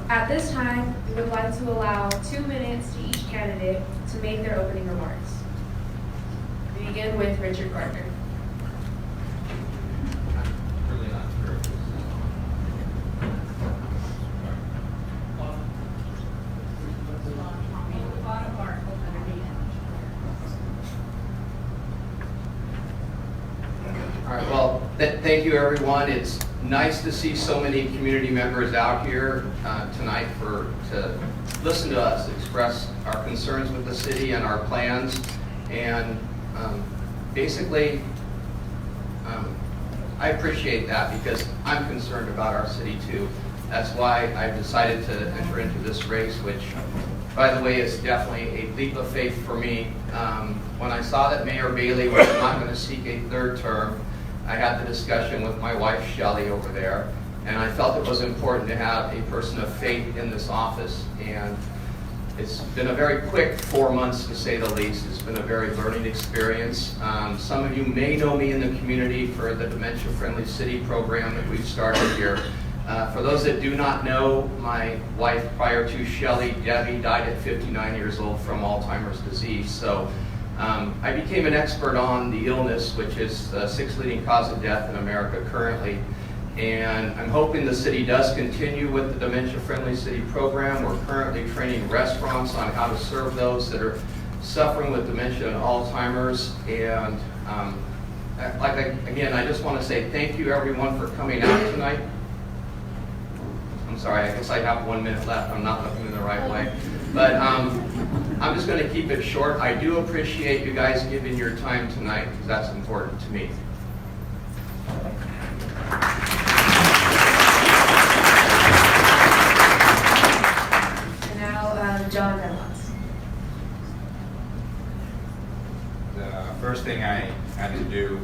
At this time, we would like to allow 2 minutes to each candidate to make their opening remarks. We begin with Richard Gardner. All right, well, thank you, everyone. It's nice to see so many community members out here tonight to listen to us express our concerns with the city and our plans. And basically, I appreciate that because I'm concerned about our city too. That's why I've decided to enter into this race, which, by the way, is definitely a leap of faith for me. When I saw that Mayor Bailey was not going to seek a third term, I had the discussion with my wife, Shelley, over there, and I felt it was important to have a person of faith in this office. And it's been a very quick 4 months, to say the least. It's been a very learning experience. Some of you may know me in the community for the Dementia Friendly City program that we've started here. For those that do not know, my wife prior to Shelley, Debbie, died at 59 years old from Alzheimer's disease. So I became an expert on the illness, which is the 6th leading cause of death in America currently. And I'm hoping the city does continue with the Dementia Friendly City program. We're currently training restaurants on how to serve those that are suffering with dementia and Alzheimer's. And again, I just want to say thank you, everyone, for coming out tonight. I'm sorry, I guess I have 1 minute left. I'm not looking in the right way. But I'm just going to keep it short. I do appreciate you guys giving your time tonight because that's important to me. And now, John Redlands. The first thing I had to do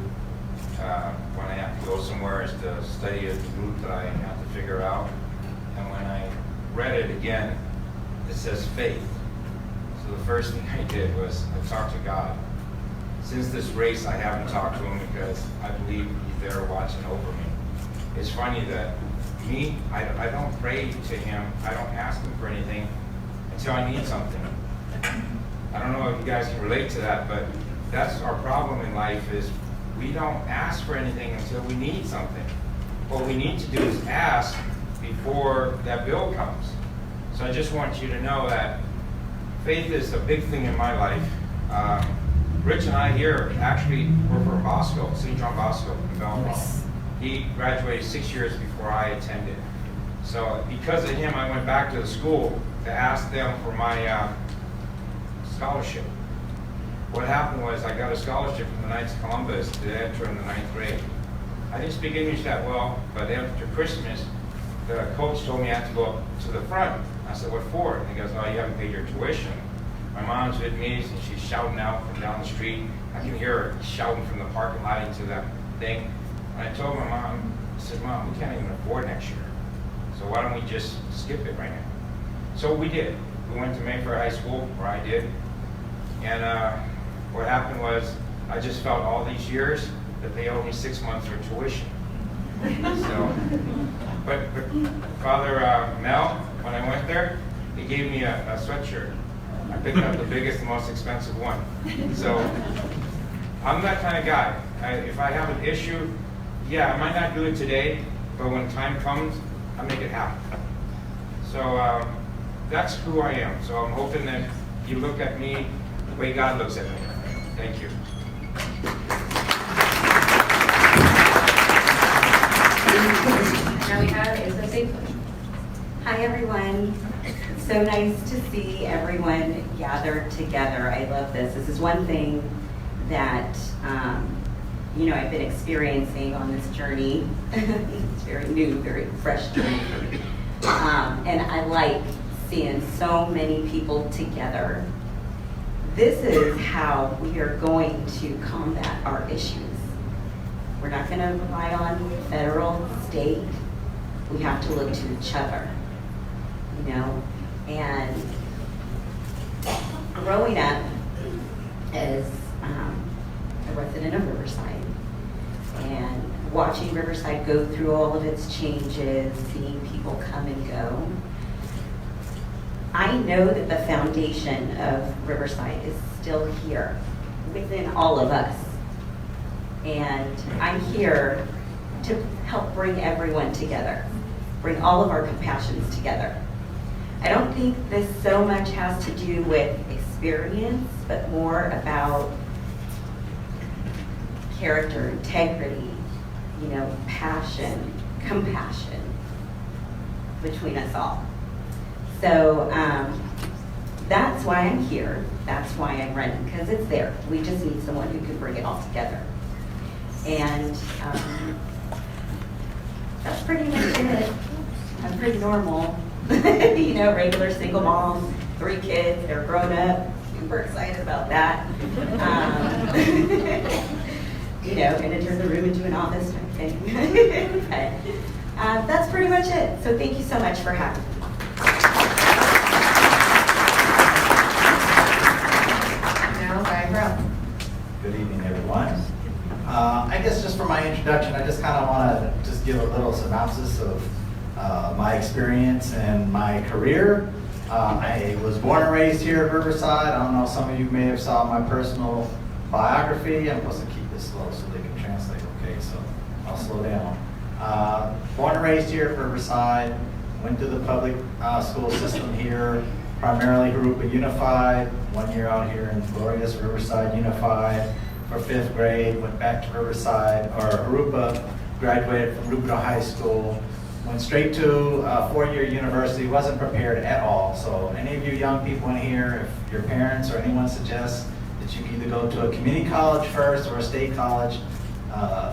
when I have to go somewhere is to study a route that I have to figure out. And when I read it again, it says faith. So the first thing I did was I talked to God. Since this race, I haven't talked to him because I believe he's there watching over me. It's funny that I don't pray to him. I don't ask him for anything until I need something. I don't know if you guys can relate to that, but that's our problem in life is we don't ask for anything until we need something. What we need to do is ask before that bill comes. So I just want you to know that faith is a big thing in my life. Rich and I here actually were from Bosco, St. John Bosco in Belmont. He graduated 6 years before I attended. So because of him, I went back to the school to ask them for my scholarship. What happened was I got a scholarship from the Knights of Columbus to enter in the 9th grade. I didn't speak English that well, but after Christmas, the coach told me I had to go up to the front. I said, what for? And he goes, oh, you haven't paid your tuition. My mom's with me, and she's shouting out from down the street. I can hear her shouting from the parking lot into the thing. And I told my mom, I said, Mom, we can't even afford next year. So why don't we just skip it right now? So we did. We went to Mayfair High School, where I did. And what happened was, I just felt all these years that they owed me 6 months for tuition. So, but Father Mel, when I went there, he gave me a sweatshirt. I picked up the biggest and most expensive one. So I'm that kind of guy. If I have an issue, yeah, I might not do it today, but when time comes, I make it happen. So that's who I am. So I'm hoping that you look at me the way God looks at me. Thank you. Now we have Asa Safely. Hi everyone. It's so nice to see everyone gathered together. I love this. This is one thing that I've been experiencing on this journey. It's very new, very fresh journey for me. And I like seeing so many people together. This is how we are going to combat our issues. We're not going to rely on federal, state. We have to look to each other, And growing up as a resident of Riverside and watching Riverside go through all of its changes, seeing people come and go, I know that the foundation of Riverside is still here within all of us. And I'm here to help bring everyone together, bring all of our compassions together. I don't think this so much has to do with experience, but more about character, integrity, passion, compassion between us all. So that's why I'm here. That's why I'm running, because it's there. We just need someone who can bring it all together. And that's pretty much it. I'm pretty normal. Regular single mom, 3 kids, they're grown up, super excited about that. Gonna turn the room into an office type thing. But that's pretty much it. So thank you so much for having me. Now, Guy Brown. Good evening, everyone. I guess just for my introduction, I just kind of want to just give a little synopsis of my experience and my career. I was born and raised here at Riverside. I don't know, some of you may have saw my personal biography. I'm supposed to keep this slow so they can translate, okay, so I'll slow down. Born and raised here at Riverside, went to the public school system here, primarily Harupa Unified, 1 year out here in glorious Riverside Unified for 5th grade, went back to Riverside, or Harupa, graduated from Harupa High School, went straight to a 4-year university, wasn't prepared at all. So any of you young people in here, if your parents or anyone suggests that you can either go to a community college first or a state college,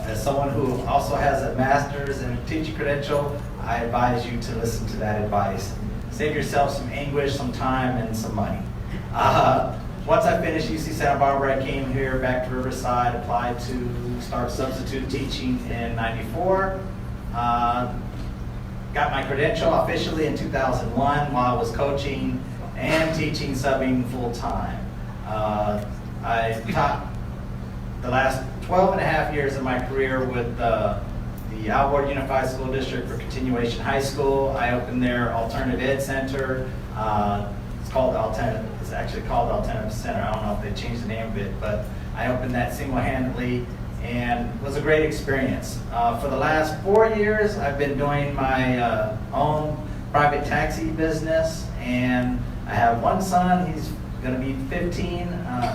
as someone who also has a master's and teaching credential, I advise you to listen to that advice. Save yourself some anguish, some time, and some money. Once I finished UC Santa Barbara, I came here back to Riverside, applied to start substitute teaching in '94. Got my credential officially in 2001 while I was coaching and teaching, subbing full-time. I taught the last 12 and a half years of my career with the Alvord Unified School District for Continuation High School. I opened their Alternative Ed Center. It's actually called Alternative Center. I don't know if they changed the name of it, but I opened that single-handedly and it was a great experience. For the last 4 years, I've been doing my own private taxi business, and I have one son. He's going to be 15,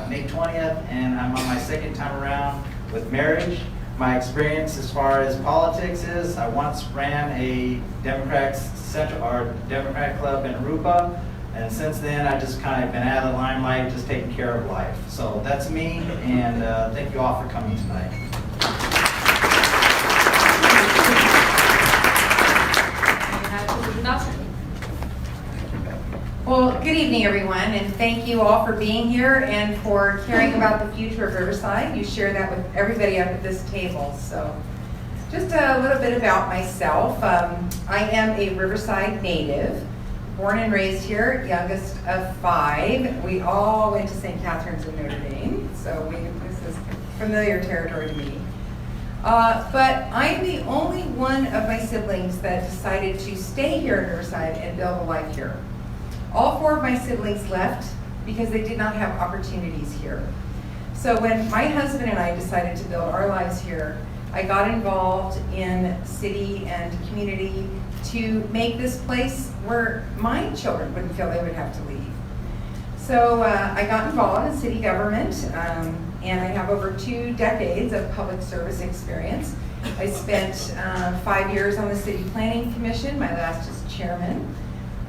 May 20th, and I'm on my 2nd time around with marriage. My experience as far as politics is, I once ran a Democrat club in Aruba, and since then I just kind of been out of the limelight, just taking care of life. So that's me, and thank you all for coming tonight. Well, good evening, everyone, and thank you all for being here and for caring about the future of Riverside. You share that with everybody up at this table. So just a little bit about myself. I am a Riverside native, born and raised here, youngest of 5. We all went to St. Catherine's in Notre Dame, so this is familiar territory to me. But I'm the only one of my siblings that decided to stay here in Riverside and build a life here. All 4 of my siblings left because they did not have opportunities here. So when my husband and I decided to build our lives here, I got involved in city and community to make this place where my children wouldn't feel they would have to leave. So I got involved in city government, and I have over 2 decades of public service experience. I spent 5 years on the City Planning Commission, my last as chairman.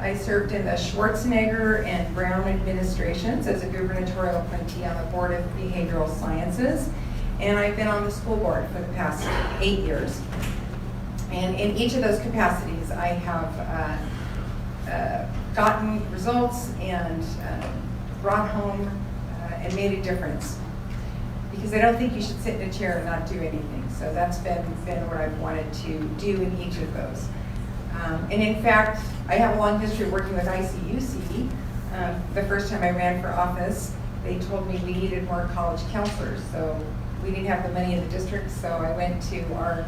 I served in the Schwarzenegger and Brown administrations as a gubernatorial appointee on the Board of Behavioral Sciences, and I've been on the school board for the past 8 years. And in each of those capacities, I have gotten results and brought home and made a difference. Because I don't think you should sit in a chair and not do anything. So that's been what I've wanted to do in each of those. And in fact, I have a long history of working with ICUC. The first time I ran for office, they told me we needed more college counselors. So we didn't have the money in the district, so I went to our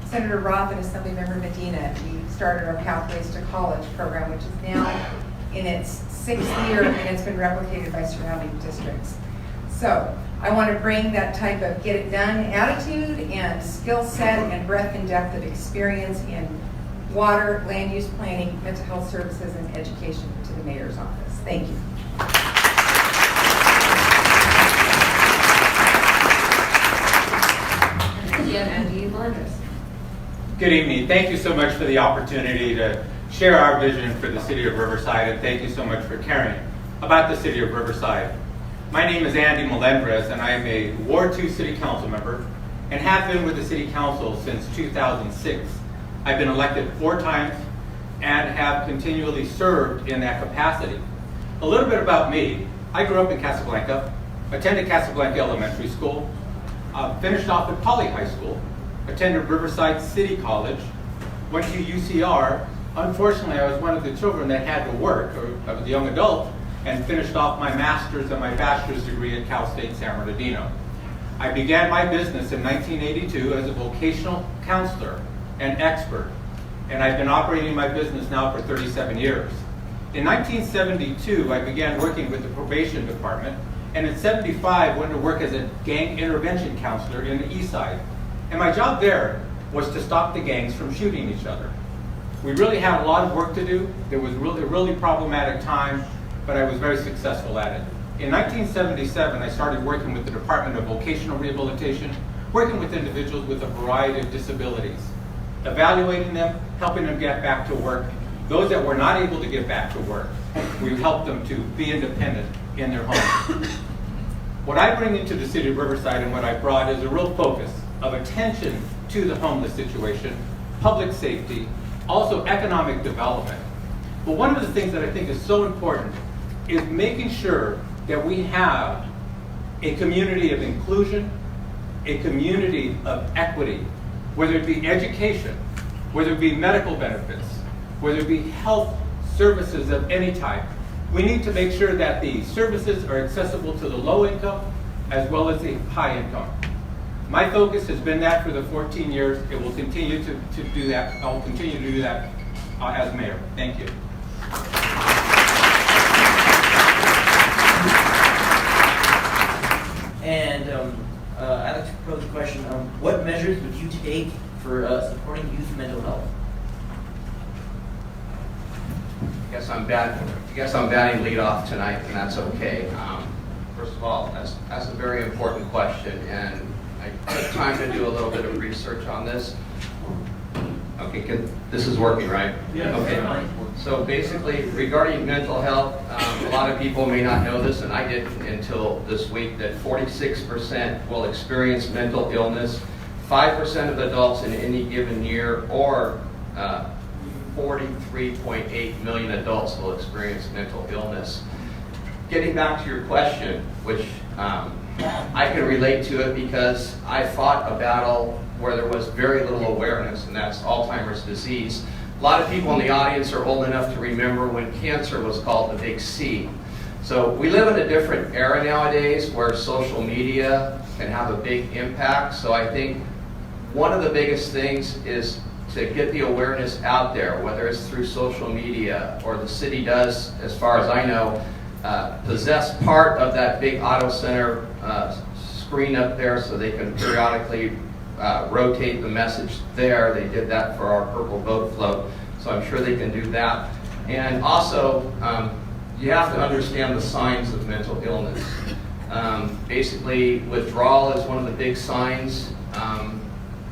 Senator Roth and Assemblymember Medina. We started our Pathways to College program, which is now in its 6th year, and it's been replicated by surrounding districts. So I want to bring that type of get it done attitude and skill set and breadth and depth of experience in water, land use planning, mental health services, and education to the mayor's office. Thank you. Andy Melendres. Good evening. Thank you so much for the opportunity to share our vision for the city of Riverside, and thank you so much for caring about the city of Riverside. My name is Andy Melendres, and I am a Ward 2 City Council member and have been with the City Council since 2006. I've been elected 4 times and have continually served in that capacity. A little bit about me. I grew up in Casablanca, attended Casablanca Elementary School, finished off at Poly High School, attended Riverside City College, went to UCR. Unfortunately, I was one of the children that had to work, or I was a young adult, and finished off my master's and my bachelor's degree at Cal State San Bernardino. I began my business in 1982 as a vocational counselor and expert, and I've been operating my business now for 37 years. In 1972, I began working with the probation department, and in 75, went to work as a gang intervention counselor in the East Side. And my job there was to stop the gangs from shooting each other. We really had a lot of work to do. It was really problematic time, but I was very successful at it. In 1977, I started working with the Department of Vocational Rehabilitation, working with individuals with a variety of disabilities, evaluating them, helping them get back to work. Those that were not able to get back to work, we helped them to be independent in their homes. What I bring into the city of Riverside and what I brought is a real focus of attention to the homeless situation, public safety, also economic development. But one of the things that I think is so important is making sure that we have a community of inclusion, a community of equity, whether it be education, whether it be medical benefits, whether it be health services of any type. We need to make sure that the services are accessible to the low income as well as the high income. My focus has been that for the 14 years. It will continue to do that. I will continue to do that as mayor. Thank you. And I'd like to propose a question. What measures would you take for supporting youth mental health? I guess I'm batting lead off tonight, and that's okay. First of all, that's a very important question, and I took time to do a little bit of research on this. Okay, this is working, right? Yeah. Okay. So basically, regarding mental health, a lot of people may not know this, and I didn't until this week, that 46% will experience mental illness, 5% of adults in any given year, or 43.8 million adults will experience mental illness. Getting back to your question, which I can relate to it because I fought a battle where there was very little awareness, and that's Alzheimer's disease. A lot of people in the audience are old enough to remember when cancer was called the big C. So we live in a different era nowadays where social media can have a big impact. So I think one of the biggest things is to get the awareness out there, whether it's through social media or the city does, as far as I know, possess part of that big auto center screen up there so they can periodically rotate the message there. They did that for our Purple Boat Float, so I'm sure they can do that. And also, you have to understand the signs of mental illness. Basically, withdrawal is one of the big signs.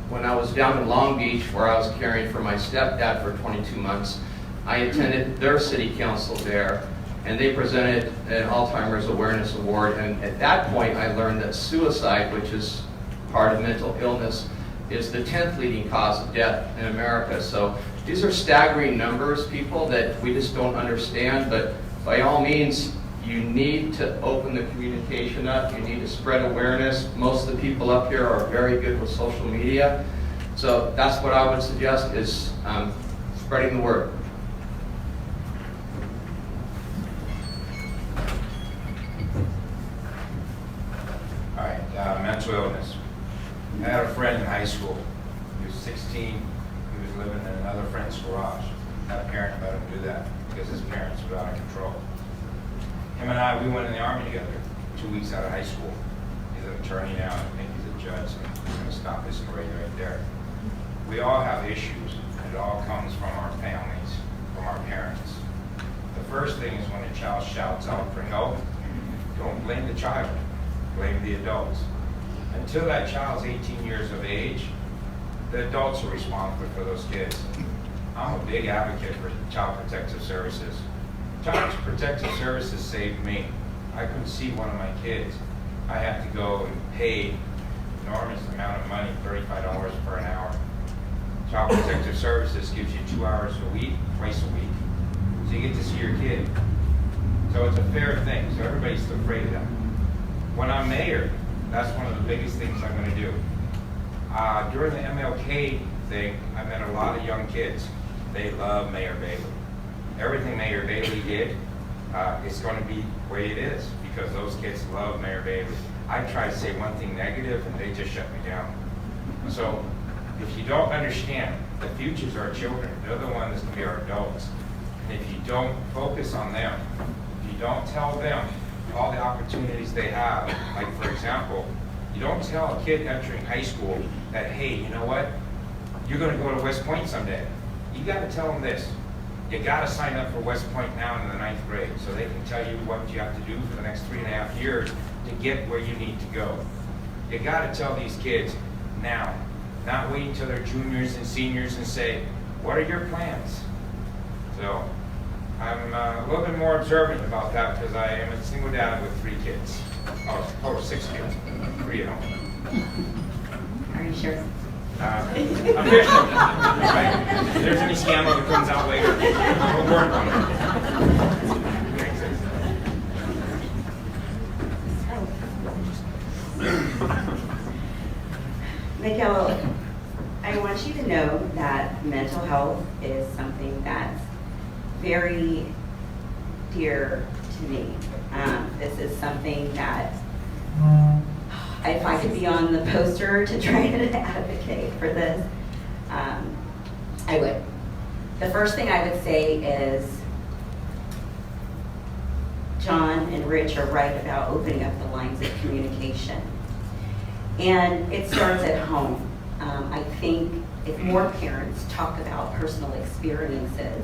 When I was down in Long Beach, where I was caring for my stepdad for 22 months, I attended their city council there, and they presented an Alzheimer's Awareness Award. And at that point, I learned that suicide, which is part of mental illness, is the 10th leading cause of death in America. So these are staggering numbers, people, that we just don't understand. But by all means, you need to open the communication up. You need to spread awareness. Most of the people up here are very good with social media. So that's what I would suggest, is spreading the word. All right, mental illness. I had a friend in high school. He was 16. He was living in another friend's garage. that parent let him do that because his parents were out of control. Him and I, we went in the Army together 2 weeks out of high school. He's an attorney now, I think he's a judge, so I'm going to stop this right there. We all have issues, and it all comes from our families, from our parents. The first thing is when a child shouts out for help, don't blame the child, blame the adults. Until that child's 18 years of age, the adults are responsible for those kids. I'm a big advocate for Child Protective Services. Child Protective Services saved me. I couldn't see one of my kids. I had to go and pay an enormous amount of money, $35 per an hour. Child Protective Services gives you 2 hours a week, twice a week, so you get to see your kid. So it's a fair thing, so everybody's still afraid of that. When I'm mayor, that's one of the biggest things I'm going to do. During the MLK thing, I met a lot of young kids. They love Mayor Bailey. Everything Mayor Bailey did is going to be the way it is because those kids love Mayor Bailey. I try to say one thing negative and they just shut me down. So if you don't understand, the future's our children. They're the ones that's going to be our adults. And if you don't focus on them, if you don't tell them all the opportunities they have, like for example, you don't tell a kid entering high school that, hey, you know what? You're going to go to West Point someday. You got to tell them this. You got to sign up for West Point now in the 9th grade so they can tell you what you have to do for the next 3.5 years to get where you need to go. You got to tell these kids now, not wait until they're juniors and seniors and say, what are your plans? So I'm a little bit more observant about that because I am a single dad with 3 kids. Oh, 6 kids, 3 of them. Are you sure? I'm fishing. Right? If there's any scandal that comes out later, we'll work on it. Miguel, I want you to know that mental health is something that's very dear to me. This is something that if I could be on the poster to try to advocate for this, I would. The first thing I would say is John and Rich are right about opening up the lines of communication. And it starts at home. I think if more parents talk about personal experiences,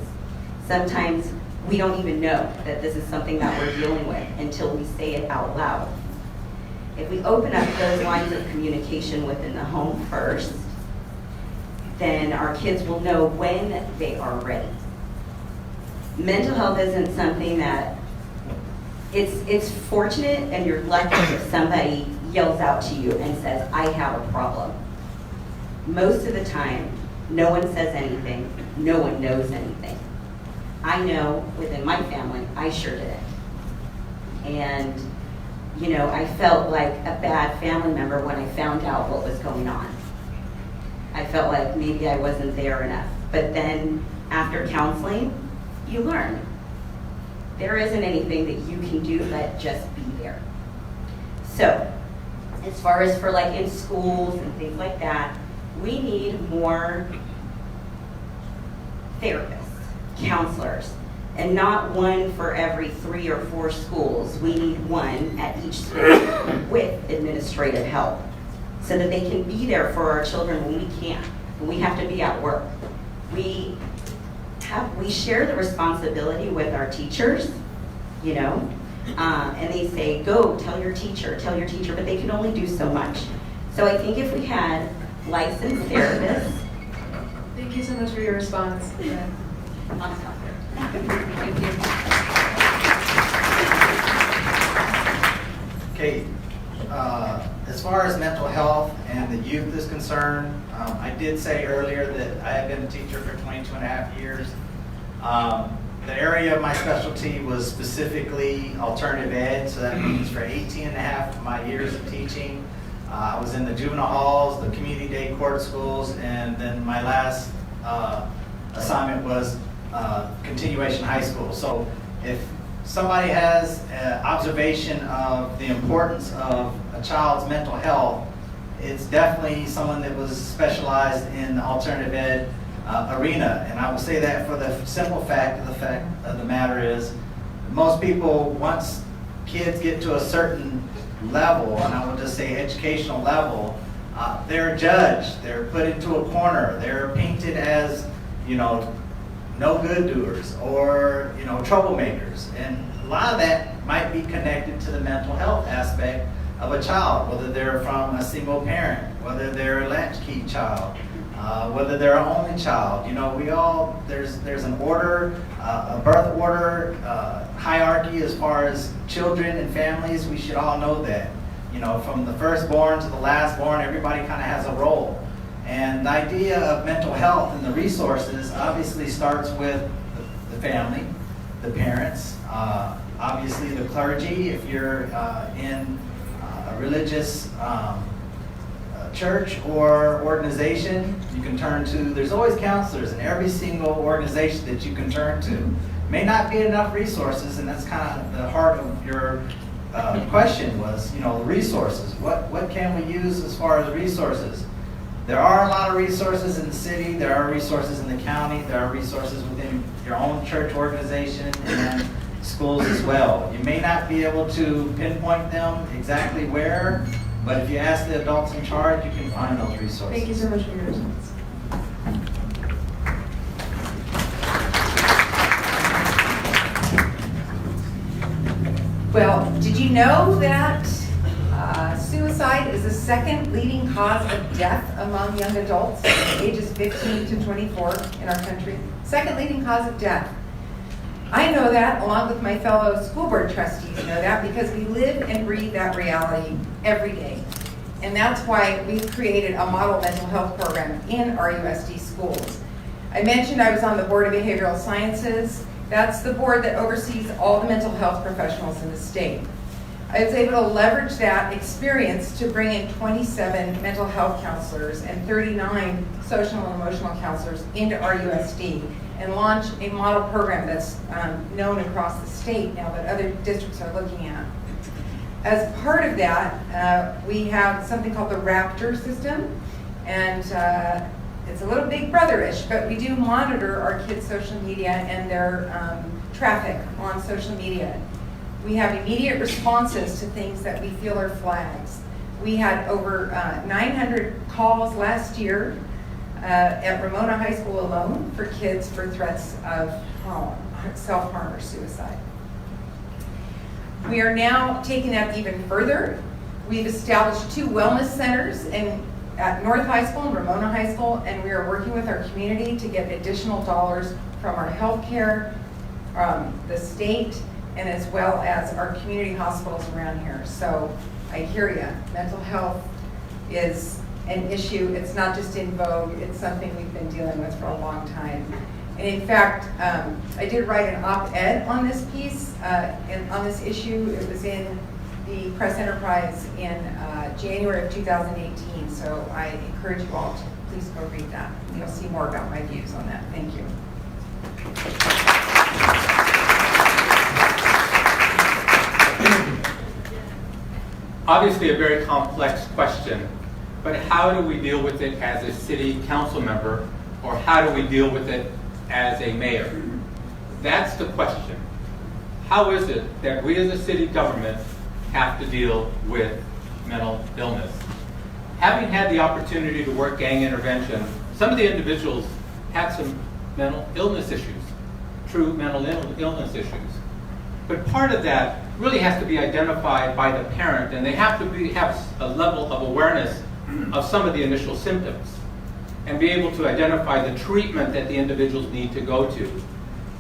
sometimes we don't even know that this is something that we're dealing with until we say it out loud. If we open up those lines of communication within the home first, then our kids will know when they are ready. Mental health isn't something that, it's fortunate and you're lucky if somebody yells out to you and says, I have a problem. Most of the time, no one says anything, no one knows anything. I know within my family, I sure did it. And you know, I felt like a bad family member when I found out what was going on. I felt like maybe I wasn't there enough. But then after counseling, you learn. There isn't anything that you can do but just be there. So, as far as for like in schools and things like that, we need more therapists, counselors, and not one for every 3 or 4 schools. We need one at each school with administrative help so that they can be there for our children when we can't, when we have to be at work. We share the responsibility with our teachers, you know, and they say, go, tell your teacher, but they can only do so much. So I think if we had licensed therapists. Thank you so much for your response. I'll stop there. Thank you. Okay, as far as mental health and the youth is concerned, I did say earlier that I have been a teacher for 22.5 years. The area of my specialty was specifically alternative ed, so that means for 18.5 of my years of teaching, I was in the juvenile halls, the community day court schools, and then my last assignment was continuation high school. So if somebody has observation of the importance of a child's mental health, it's definitely someone that was specialized in alternative ed arena. And I will say that for the simple fact of the matter is, most people, once kids get to a certain level, and I will just say educational level, they're judged, they're put into a corner, they're painted as, no good doers or, troublemakers. And a lot of that might be connected to the mental health aspect of a child, whether they're from a single parent, whether they're a latchkey child, whether they're an only child. There's an order, a birth order, hierarchy as far as children and families. We should all know that. From the firstborn to the lastborn, everybody kind of has a role. And the idea of mental health and the resources obviously starts with the family, the parents, obviously the clergy. If you're in a religious church or organization, you can turn to, there's always counselors in every single organization that you can turn to. May not be enough resources, and that's kind of the heart of your question was, the resources. What can we use as far as resources? There are a lot of resources in the city, there are resources in the county, there are resources within your own church organization and schools as well. You may not be able to pinpoint them exactly where, but if you ask the adults in charge, you can find those resources. Thank you so much for your response. Well, did you know that suicide is the second leading cause of death among young adults ages 15 to 24 in our country? Second leading cause of death. I know that, along with my fellow school board trustees know that, because we live and breathe that reality every day. And that's why we've created a model mental health program in our USD schools. I mentioned I was on the Board of Behavioral Sciences. That's the board that oversees all the mental health professionals in the state. I was able to leverage that experience to bring in 27 mental health counselors and 39 social and emotional counselors into our USD and launch a model program that's known across the state now that other districts are looking at. As part of that, we have something called the Raptor system, and it's a little big brother-ish, but we do monitor our kids' social media and their traffic on social media. We have immediate responses to things that we feel are flags. We had over 900 calls last year at Ramona High School alone for kids for threats of self-harm or suicide. We are now taking that even further. We've established 2 wellness centers at North High School and Ramona High School, and we are working with our community to get additional dollars from our healthcare, the state, and as well as our community hospitals around here. So I hear you. Mental health is an issue. It's not just in vogue. It's something we've been dealing with for a long time. And in fact, I did write an op-ed on this piece, and on this issue. It was in the Press Enterprise in January of 2018. So I encourage you all to please go read that. You'll see more about my views on that. Thank you. Obviously a very complex question, but how do we deal with it as a city council member, or how do we deal with it as a mayor? That's the question. How is it that we as a city government have to deal with mental illness? Having had the opportunity to work gang intervention, some of the individuals had some mental illness issues, true mental illness issues. But part of that really has to be identified by the parent, and they have to have a level of awareness of some of the initial symptoms and be able to identify the treatment that the individuals need to go to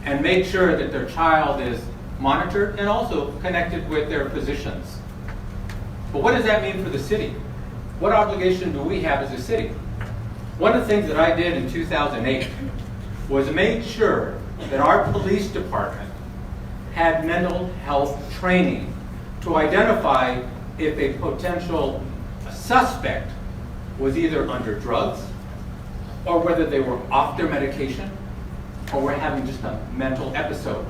and make sure that their child is monitored and also connected with their physicians. But what does that mean for the city? What obligation do we have as a city? One of the things that I did in 2008 was make sure that our police department had mental health training to identify if a potential suspect was either under drugs or whether they were off their medication or were having just a mental episode.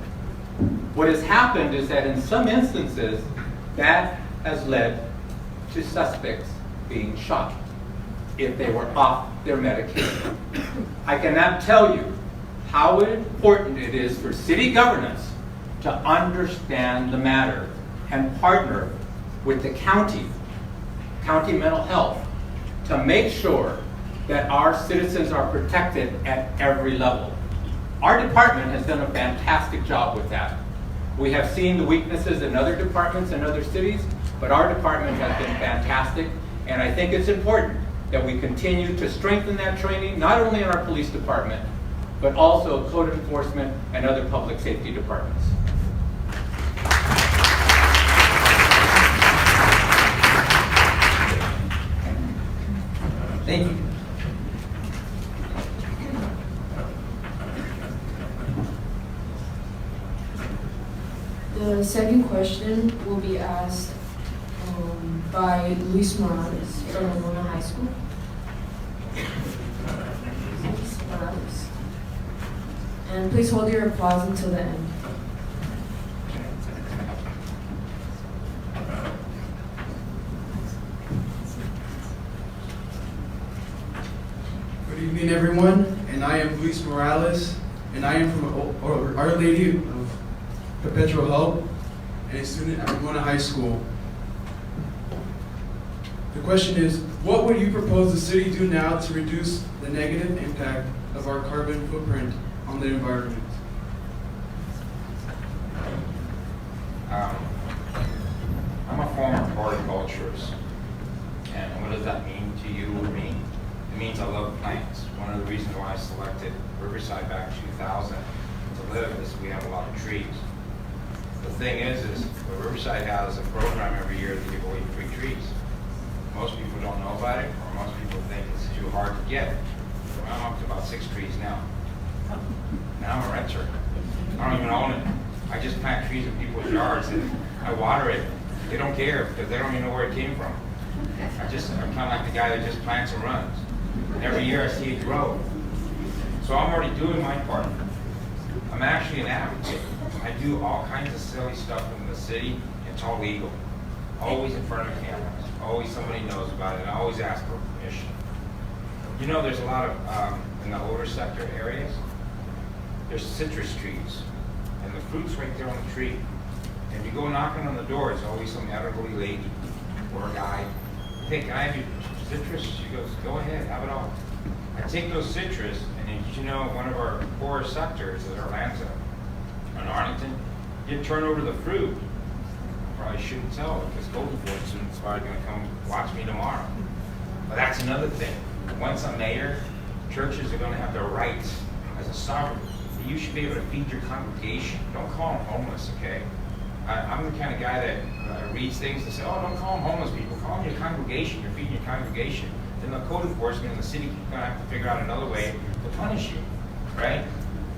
What has happened is that in some instances, that has led to suspects being shot. if they were off their medication. I cannot tell you how important it is for city governance to understand the matter and partner with the county mental health, to make sure that our citizens are protected at every level. Our department has done a fantastic job with that. We have seen the weaknesses in other departments in other cities, but our department has been fantastic, and I think it's important that we continue to strengthen that training, not only in our police department, but also code enforcement and other public safety departments. Thank you. The second question will be asked by Luis Morales from Ramona High School. Luis Morales. And please hold your applause until the end. Good evening, everyone, and I am Luis Morales, and I am from Our Lady of Perpetual Help and a student at Ramona High School. The question is, what would you propose the city do now to reduce the negative impact of our carbon footprint on the environment? I'm a former horticulturist, and what does that mean to you or me? It means I love plants. One of the reasons why I selected Riverside back in 2000 to live is we have a lot of trees. The thing is Riverside has a program every year to give away free trees. Most people don't know about it, or most people think it's too hard to get. So I'm up to about 6 trees now. Now I'm a renter. I don't even own it. I just plant trees in people's yards and I water it. They don't care because they don't even know where it came from. I'm kind of like the guy that just plants and runs. And every year I see it grow. So I'm already doing my part. I'm actually an advocate. I do all kinds of silly stuff in the city. It's all legal. Always in front of cameras. Always somebody knows about it. I always ask for permission. You know, there's a lot of, in the older sector areas, there's citrus trees. And the fruit's right there on the tree. And if you go knocking on the door, it's always some elderly lady or a guy. Hey, can I have your citrus? She goes, go ahead, have it all. I take those citrus, and then, you know, one of our poorer sectors is Orlando and Arlington, you turn over the fruit. Probably shouldn't tell because Golden Fortune's probably going to come watch me tomorrow. But that's another thing. Once I'm mayor, churches are going to have the rights as a sovereign. You should be able to feed your congregation. Don't call them homeless, okay? I'm the kind of guy that reads things and say, oh, don't call them homeless people. Call them your congregation. You're feeding your congregation. Then the code enforcement in the city is going to have to figure out another way to punish you, right?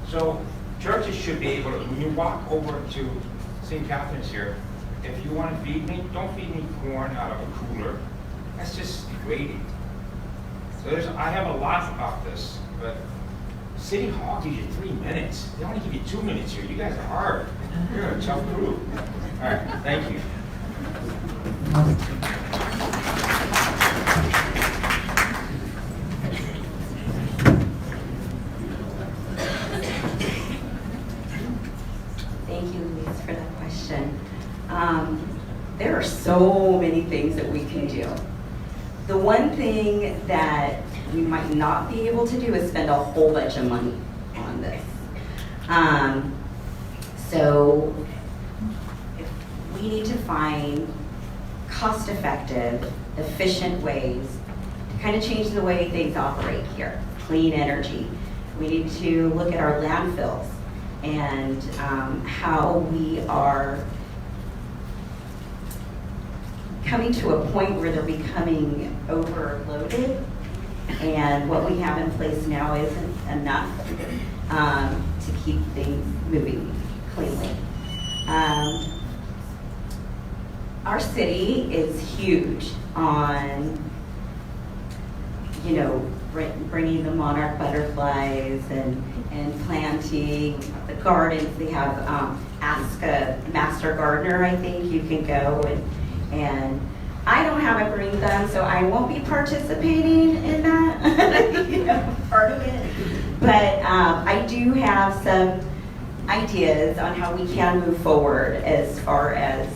So churches should be able to, when you walk over to St. Catherine's here, if you want to feed me, don't feed me corn out of a cooler. That's just degrading. So I have a lot about this, but City Hall gives you 3 minutes. They only give you 2 minutes here. You guys are hard. You're a tough crew. All right, thank you. Thank you, Luis, for that question. There are so many things that we can do. The one thing that we might not be able to do is spend a whole bunch of money on this. So we need to find cost-effective, efficient ways to kind of change the way things operate here. Clean energy. We need to look at our landfills and how we are coming to a point where they're becoming overloaded, and what we have in place now isn't enough to keep things moving cleanly. Our city is huge on, you know, bringing the monarch butterflies and planting the gardens. They have Ask a Master Gardener, I think you can go and I don't have a green thumb, so I won't be participating in that, you know, part of it. But I do have some ideas on how we can move forward as far as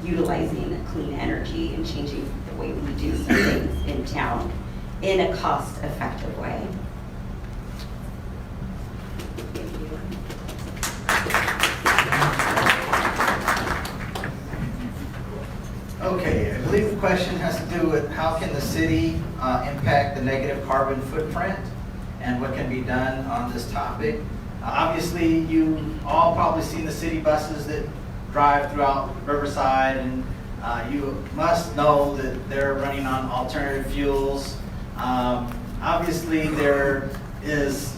utilizing clean energy and changing the way we do some things in town in a cost-effective way. Okay, I believe the question has to do with how can the city impact the negative carbon footprint and what can be done on this topic. Obviously, you all probably seen the city buses that drive throughout Riverside, and you must know that they're running on alternative fuels. Obviously, there is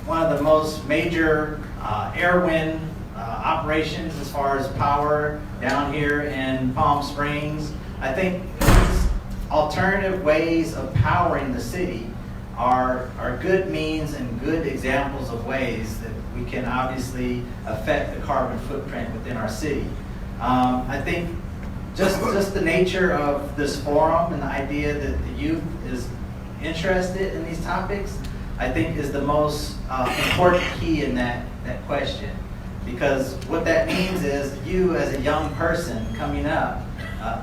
one of the most major air wind operations as far as power down here in Palm Springs. I think these alternative ways of powering the city are good means and good examples of ways that we can obviously affect the carbon footprint within our city. I think just the nature of this forum and the idea that the youth is interested in these topics, I think is the most important key in that question. Because what that means is you as a young person coming up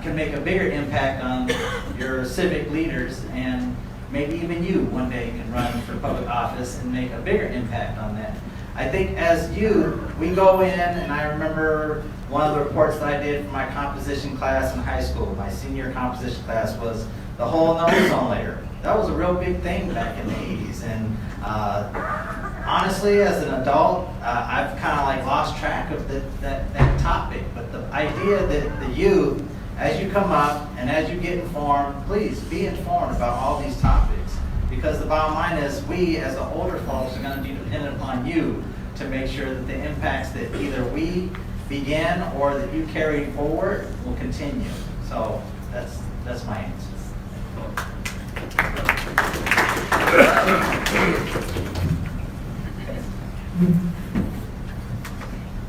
can make a bigger impact on your civic leaders, and maybe even you one day can run for public office and make a bigger impact on that. I think as youth, we go in, and I remember one of the reports that I did for my composition class in high school, my senior composition class, was the hole in the ozone layer. That was a real big thing back in the 80s. And honestly, as an adult, I've kind of like lost track of that topic. But the idea that the youth, as you come up and as you get informed, please be informed about all these topics. Because the bottom line is we, as the older folks, are going to be dependent upon you to make sure that the impacts that either we begin or that you carry forward will continue. So that's my answer.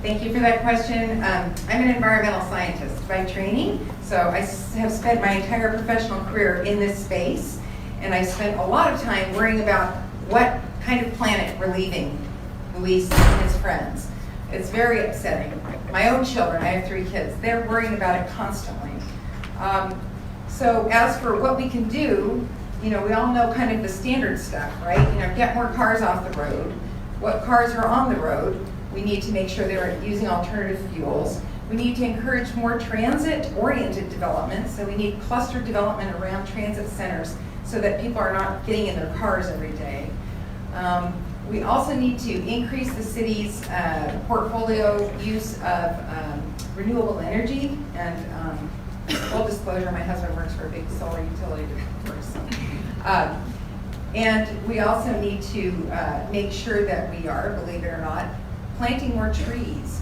Thank you for that question. I'm an environmental scientist by training, so I have spent my entire professional career in this space, and I spent a lot of time worrying about what kind of planet we're leaving Luis and his friends. It's very upsetting. My own children, I have 3 kids, they're worrying about it constantly. So as for what we can do, you know, we all know kind of the standard stuff, right? You know, get more cars off the road. What cars are on the road? We need to make sure they're using alternative fuels. We need to encourage more transit-oriented development, so we need cluster development around transit centers so that people are not getting in their cars every day. We also need to increase the city's portfolio use of renewable energy, and full disclosure, my husband works for a big solar utility. And we also need to make sure that we are, believe it or not, planting more trees.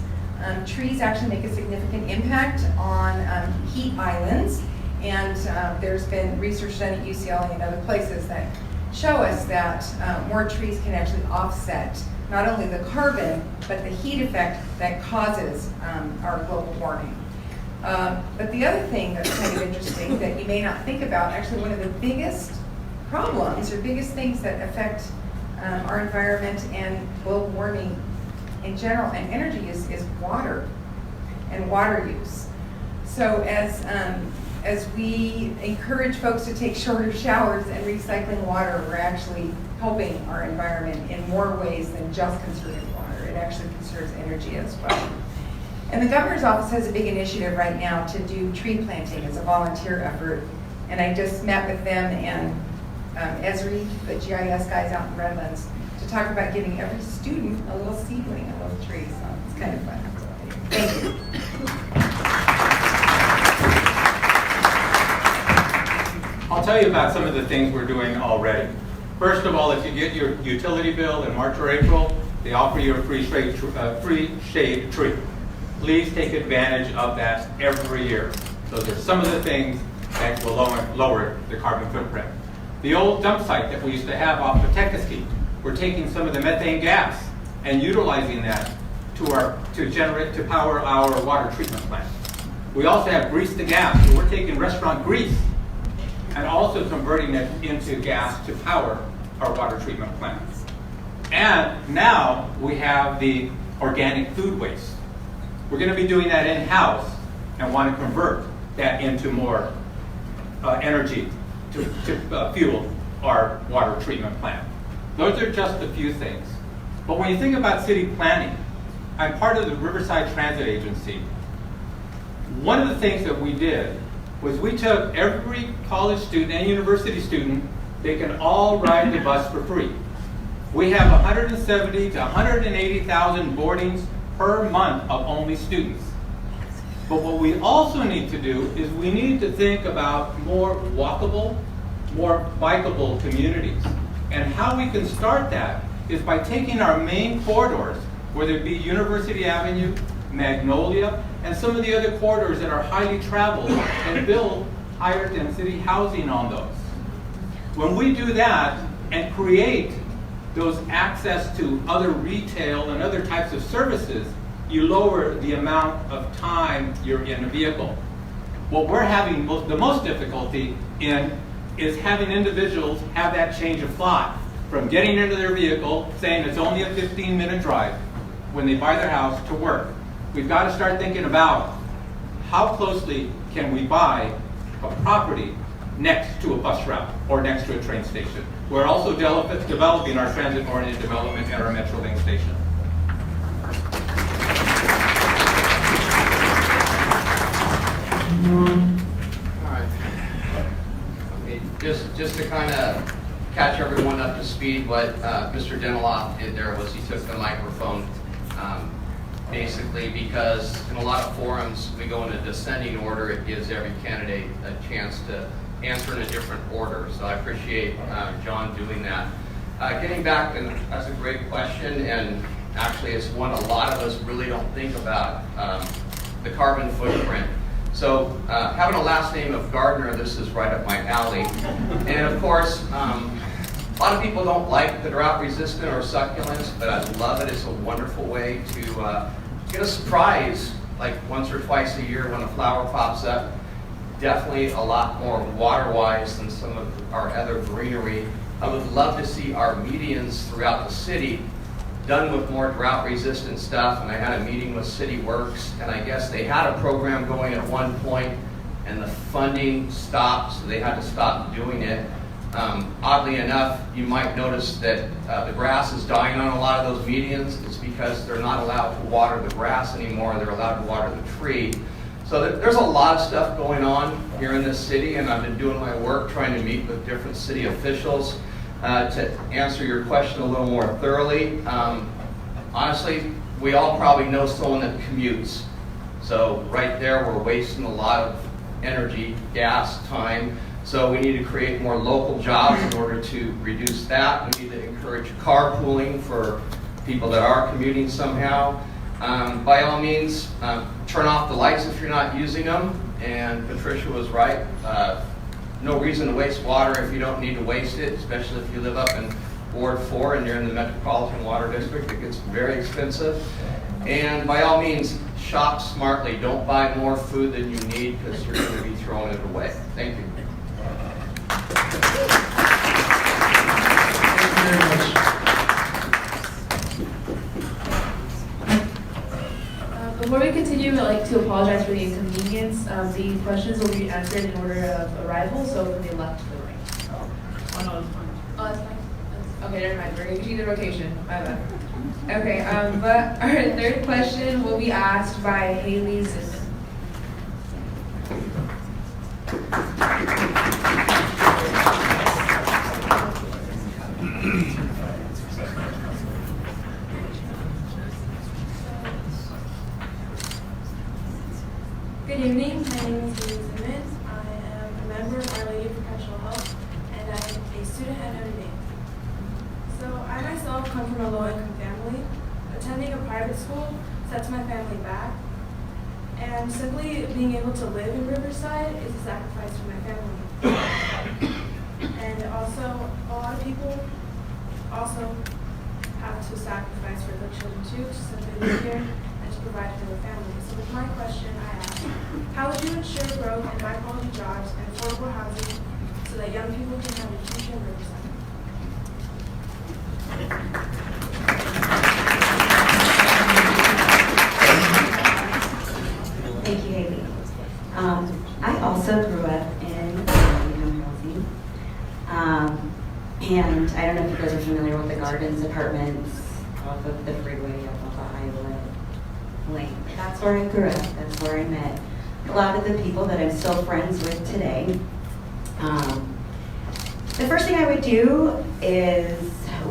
Trees actually make a significant impact on heat islands, and there's been research done at UCLA and other places that show us that more trees can actually offset not only the carbon, but the heat effect that causes our global warming. But the other thing that's kind of interesting that you may not think about, actually one of the biggest problems or biggest things that affect our environment and global warming in general and energy use is water and water use. So as we encourage folks to take shorter showers and recycling water, we're actually helping our environment in more ways than just conserving water. It actually conserves energy as well. And the governor's office has a big initiative right now to do tree planting as a volunteer effort. And I just met with them and Esri, the GIS guys out in Redlands, to talk about giving every student a little seedling, a little tree. So it's kind of fun. Thank you. I'll tell you about some of the things we're doing already. First of all, if you get your utility bill in March or April, they offer you a free shade tree. Please take advantage of that every year. Those are some of the things that will lower the carbon footprint. The old dump site that we used to have off of Tekiski, we're taking some of the methane gas and utilizing that to power our water treatment plant. We also have grease to gas, so we're taking restaurant grease and also converting it into gas to power our water treatment plants. And now we have the organic food waste. We're going to be doing that in-house and want to convert that into more energy to fuel our water treatment plant. Those are just a few things. But when you think about city planning, I'm part of the Riverside Transit Agency. One of the things that we did was we took every college student and university student, they can all ride the bus for free. We have 170 to 180,000 boardings per month of only students. But what we also need to do is we need to think about more walkable, more bikeable communities. And how we can start that is by taking our main corridors, whether it be University Avenue, Magnolia, and some of the other corridors that are highly traveled, and build higher density housing on those. When we do that and create those access to other retail and other types of services, you lower the amount of time you're in a vehicle. What we're having the most difficulty in is having individuals have that change of thought from getting into their vehicle, saying it's only a 15-minute drive when they buy their house to work. We've got to start thinking about how closely can we buy a property next to a bus route or next to a train station. We're also developing our transit-oriented development at our Metrolink station. All right. Okay, just to kind of catch everyone up to speed, what Mr. Deniloff did there was he took the microphone, basically because in a lot of forums we go in a descending order. It gives every candidate a chance to answer in a different order. So I appreciate John doing that. Getting back, and that's a great question, and actually it's one a lot of us really don't think about, the carbon footprint. So having a last name of Gardner, this is right up my alley. And of course, a lot of people don't like the drought resistant or succulents, but I love it. It's a wonderful way to get a surprise, like once or twice a year when a flower pops up. Definitely a lot more water-wise than some of our other greenery. I would love to see our medians throughout the city done with more drought-resistant stuff, and I had a meeting with City Works, and I guess they had a program going at one point, and the funding stopped, so they had to stop doing it. Oddly enough, you might notice that the grass is dying on a lot of those medians. It's because they're not allowed to water the grass anymore. They're allowed to water the tree. So there's a lot of stuff going on here in this city, and I've been doing my work trying to meet with different city officials to answer your question a little more thoroughly. Honestly, we all probably know someone that commutes. So right there, we're wasting a lot of energy, gas, time. So we need to create more local jobs in order to reduce that. We need to encourage carpooling for people that are commuting somehow. By all means, turn off the lights if you're not using them. And Patricia was right. No reason to waste water if you don't need to waste it, especially if you live up in Ward 4 and you're in the Metropolitan Water District. It gets very expensive. And by all means, shop smartly. Don't buy more food than you need because you're going to be throwing it away. Thank you. Before we continue, I'd like to apologize for the inconvenience. The questions will be answered in order of arrival, so from the left to the right. Oh, that's fine. Okay, never mind. We're going to continue the rotation. My bad. Okay, but our third question will be asked by Haley Zimmerman. Good evening, my name is Haley Zimmerman. I am a member of Our Lady of Perpetual Help, and I'm a student at Notre Dame. So I myself come from a low-income family. Attending a private school sets my family back, and simply being able to live in Riverside is a sacrifice for my family. And also, a lot of people also have to sacrifice for their children too, to simply live here and to provide for their families. So with my question, I ask, how would you ensure growth in high-quality jobs and affordable housing so that young people can have a future in Riverside? Thank you, Haley. I also grew up in low-income housing. And I don't know if you guys are familiar with the Gardens apartments off of the freeway, off of Iowa Lane. That's where I grew up. That's where I met a lot of the people that I'm still friends with today. The first thing I would do is,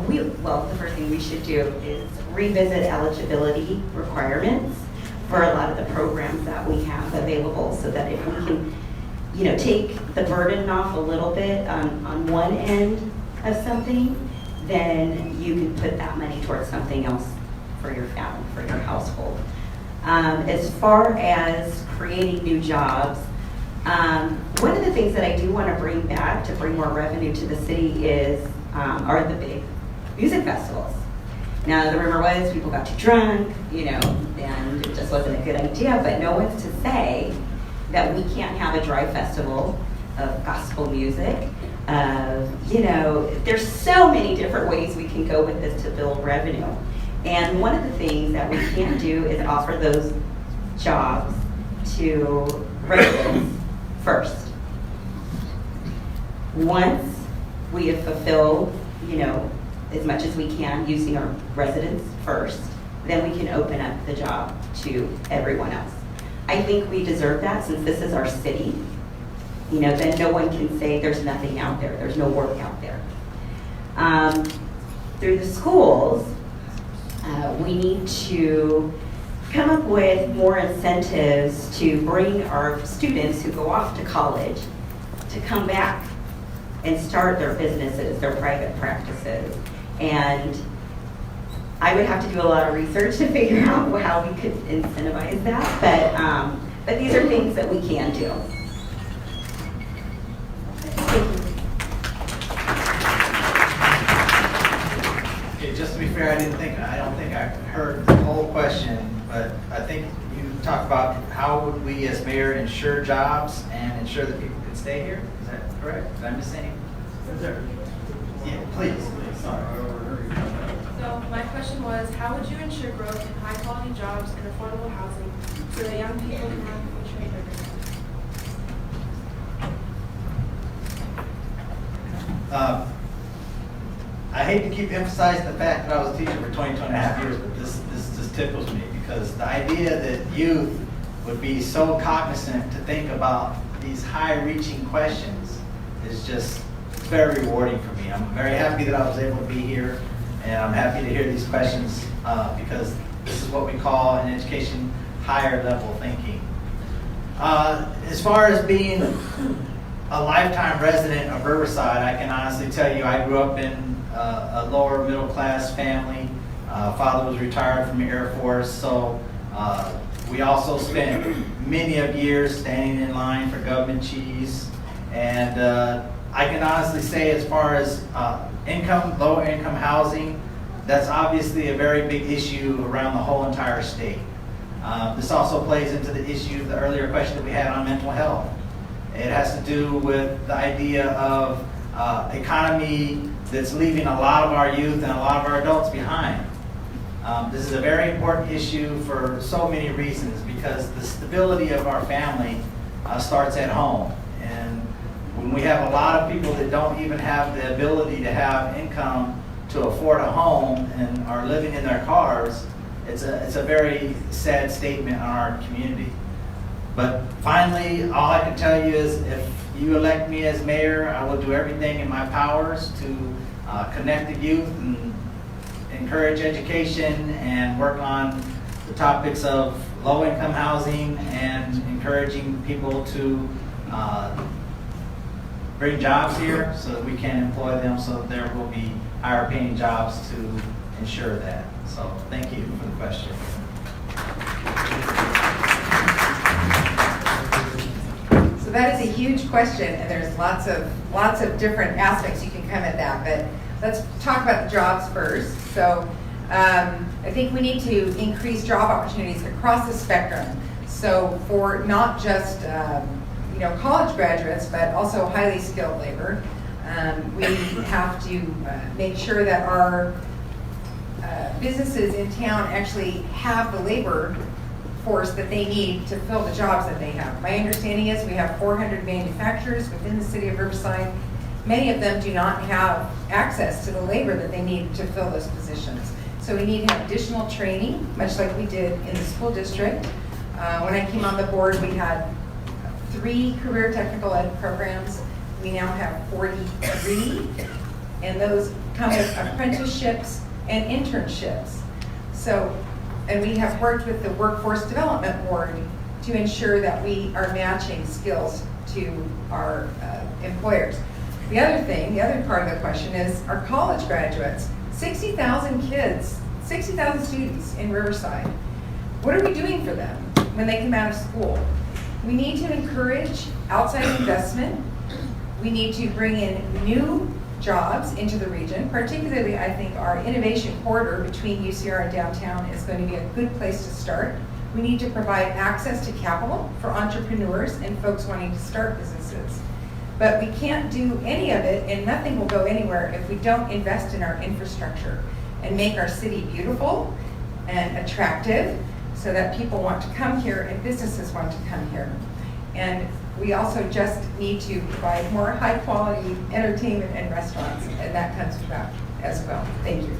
the first thing we should do is revisit eligibility requirements for a lot of the programs that we have available, so that if we can, take the burden off a little bit on one end of something, then you can put that money towards something else for your family, for your household. As far as creating new jobs, one of the things that I do want to bring back to bring more revenue to the city are the big music festivals. Now, the rumor was people got too drunk, and it just wasn't a good idea, but no one's to say that we can't have a dry festival of gospel music. There's so many different ways we can go with this to build revenue. And one of the things that we can do is offer those jobs to residents first. Once we have fulfilled, as much as we can using our residents first, then we can open up the job to everyone else. I think we deserve that since this is our city. Then no one can say there's nothing out there, there's no work out there. Through the schools, we need to come up with more incentives to bring our students who go off to college to come back and start their businesses, their private practices. And I would have to do a lot of research to figure out how we could incentivize that, but these are things that we can do. Okay, just to be fair, I don't think I heard the whole question, but I think you talked about how would we as mayor ensure jobs and ensure that people can stay here? Is that correct? Did I miss any? Yeah, please, sorry. So my question was, how would you ensure growth in high-quality jobs and affordable housing so that young people can have a future in Riverside? I hate to keep emphasizing the fact that I was a teacher for 22 and a half years, but this just tickles me because the idea that youth would be so cognizant to think about these high-reaching questions is just very rewarding for me. I'm very happy that I was able to be here, and I'm happy to hear these questions because this is what we call in education higher level thinking. As far as being a lifetime resident of Riverside, I can honestly tell you I grew up in a lower middle class family. Father was retired from the Air Force, so we also spent many of years standing in line for government cheese. And I can honestly say, as far as low income housing, that's obviously a very big issue around the whole entire state. This also plays into the issue, the earlier question that we had on mental health. It has to do with the idea of economy that's leaving a lot of our youth and a lot of our adults behind. This is a very important issue for so many reasons because the stability of our family starts at home. And when we have a lot of people that don't even have the ability to have income to afford a home and are living in their cars, it's a very sad statement on our community. But finally, all I can tell you is if you elect me as mayor, I will do everything in my powers to connect the youth and encourage education and work on the topics of low-income housing and encouraging people to bring jobs here so that we can employ them so that there will be higher paying jobs to ensure that. So thank you for the question. So that is a huge question, and there's lots of different aspects you can come at that. But let's talk about the jobs first. So I think we need to increase job opportunities across the spectrum. So for not just college graduates, but also highly skilled labor, we have to make sure that our businesses in town actually have the labor force that they need to fill the jobs that they have. My understanding is we have 400 manufacturers within the city of Riverside. Many of them do not have access to the labor that they need to fill those positions. So we need to have additional training, much like we did in the school district. When I came on the board, we had 3 career technical ed programs. We now have 43, and those come with apprenticeships and internships. So, and we have worked with the Workforce Development Board to ensure that we are matching skills to our employers. The other part of the question is our college graduates, 60,000 kids, 60,000 students in Riverside. What are we doing for them when they come out of school? We need to encourage outside investment. We need to bring in new jobs into the region. Particularly, I think our innovation corridor between UCR and downtown is going to be a good place to start. We need to provide access to capital for entrepreneurs and folks wanting to start businesses. But we can't do any of it, and nothing will go anywhere if we don't invest in our infrastructure and make our city beautiful and attractive so that people want to come here and businesses want to come here. And we also just need to provide more high quality entertainment and restaurants, and that comes from that as well. Thank you.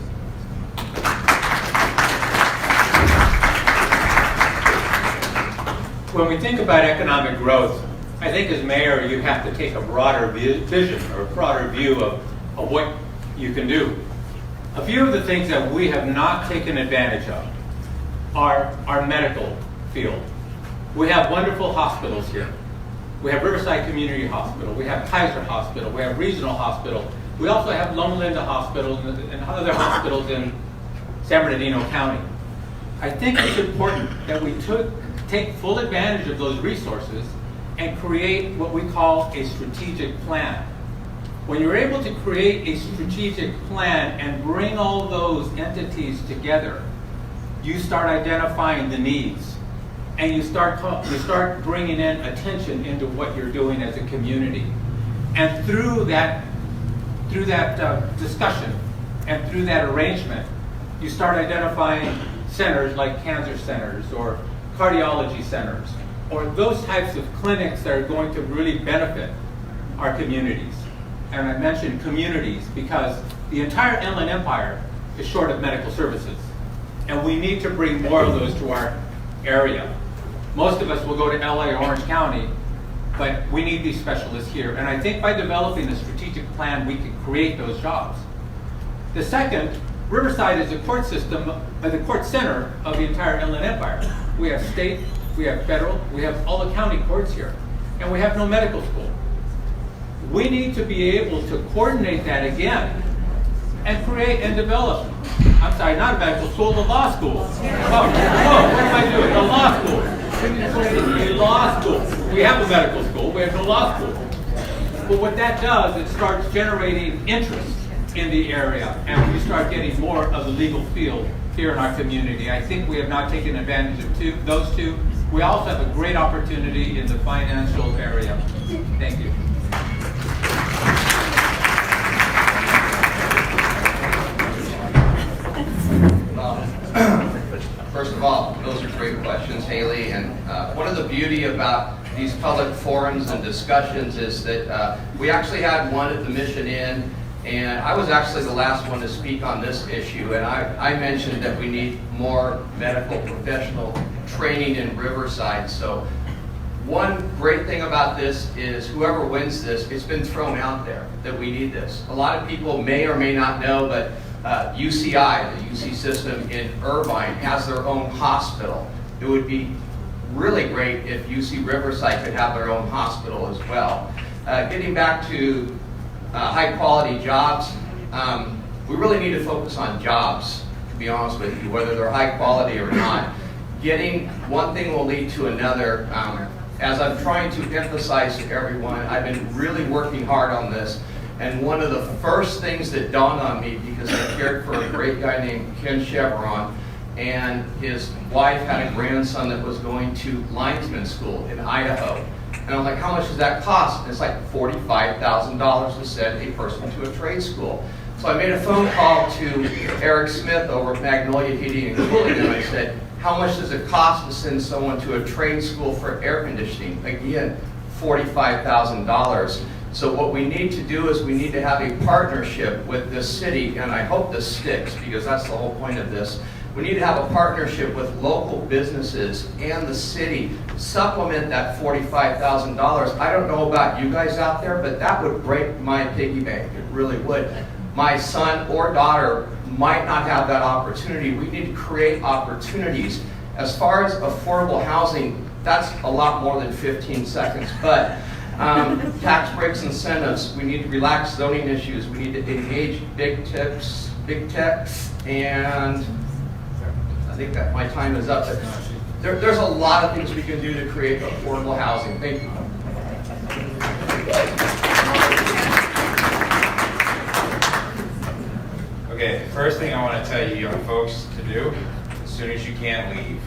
When we think about economic growth, I think as mayor, you have to take a broader vision or a broader view of what you can do. A few of the things that we have not taken advantage of are our medical field. We have wonderful hospitals here. We have Riverside Community Hospital, we have Kaiser Hospital, we have Regional Hospital. We also have Loma Linda Hospital and other hospitals in San Bernardino County. I think it's important that we take full advantage of those resources and create what we call a strategic plan. When you're able to create a strategic plan and bring all those entities together, you start identifying the needs, and you start bringing in attention into what you're doing as a community. And through that discussion and through that arrangement, you start identifying centers like cancer centers or cardiology centers, or those types of clinics that are going to really benefit our communities. And I mentioned communities because the entire Inland Empire is short of medical services, and we need to bring more of those to our area. Most of us will go to LA or Orange County, but we need these specialists here. And I think by developing a strategic plan, we can create those jobs. The second, Riverside is the court system, the court center of the entire Inland Empire. We have state, we have federal, we have all the county courts here, and we have no medical school. We need to be able to coordinate that again and create and develop, I'm sorry, not a medical school, the law school. Whoa, what am I doing? The law school. A law school. We have a medical school, we have no law school. But what that does, it starts generating interest in the area, and we start getting more of the legal field here in our community. I think we have not taken advantage of those two. We also have a great opportunity in the financial area. Thank you. First of all, those are great questions, Haley. And one of the beauty about these public forums and discussions is that we actually had one at the Mission Inn, and I was actually the last one to speak on this issue. And I mentioned that we need more medical professional training in Riverside. So one great thing about this is whoever wins this, it's been thrown out there that we need this. A lot of people may or may not know, but UCI, the UC system in Irvine, has their own hospital. It would be really great if UC Riverside could have their own hospital as well. Getting back to high quality jobs, we really need to focus on jobs, to be honest with you, whether they're high quality or not. Getting one thing will lead to another. As I'm trying to emphasize to everyone, I've been really working hard on this. And one of the first things that dawned on me, because I cared for a great guy named Ken Chevron, and his wife had a grandson that was going to linesman school in Idaho. And I'm like, how much does that cost? And it's like $45,000 to send a person to a trade school. So I made a phone call to Eric Smith over at Magnolia Heating and Cooling, and I said, how much does it cost to send someone to a trade school for air conditioning? Again, $45,000. So what we need to do is we need to have a partnership with this city, and I hope this sticks because that's the whole point of this. We need to have a partnership with local businesses and the city, supplement that $45,000. I don't know about you guys out there, but that would break my piggy bank. It really would. My son or daughter might not have that opportunity. We need to create opportunities. As far as affordable housing, that's a lot more than 15 seconds, but tax breaks, incentives, we need to relax zoning issues, we need to engage big techs, and I think that my time is up. But there's a lot of things we can do to create affordable housing. Thank you. Okay, first thing I want to tell you young folks to do, as soon as you can, leave.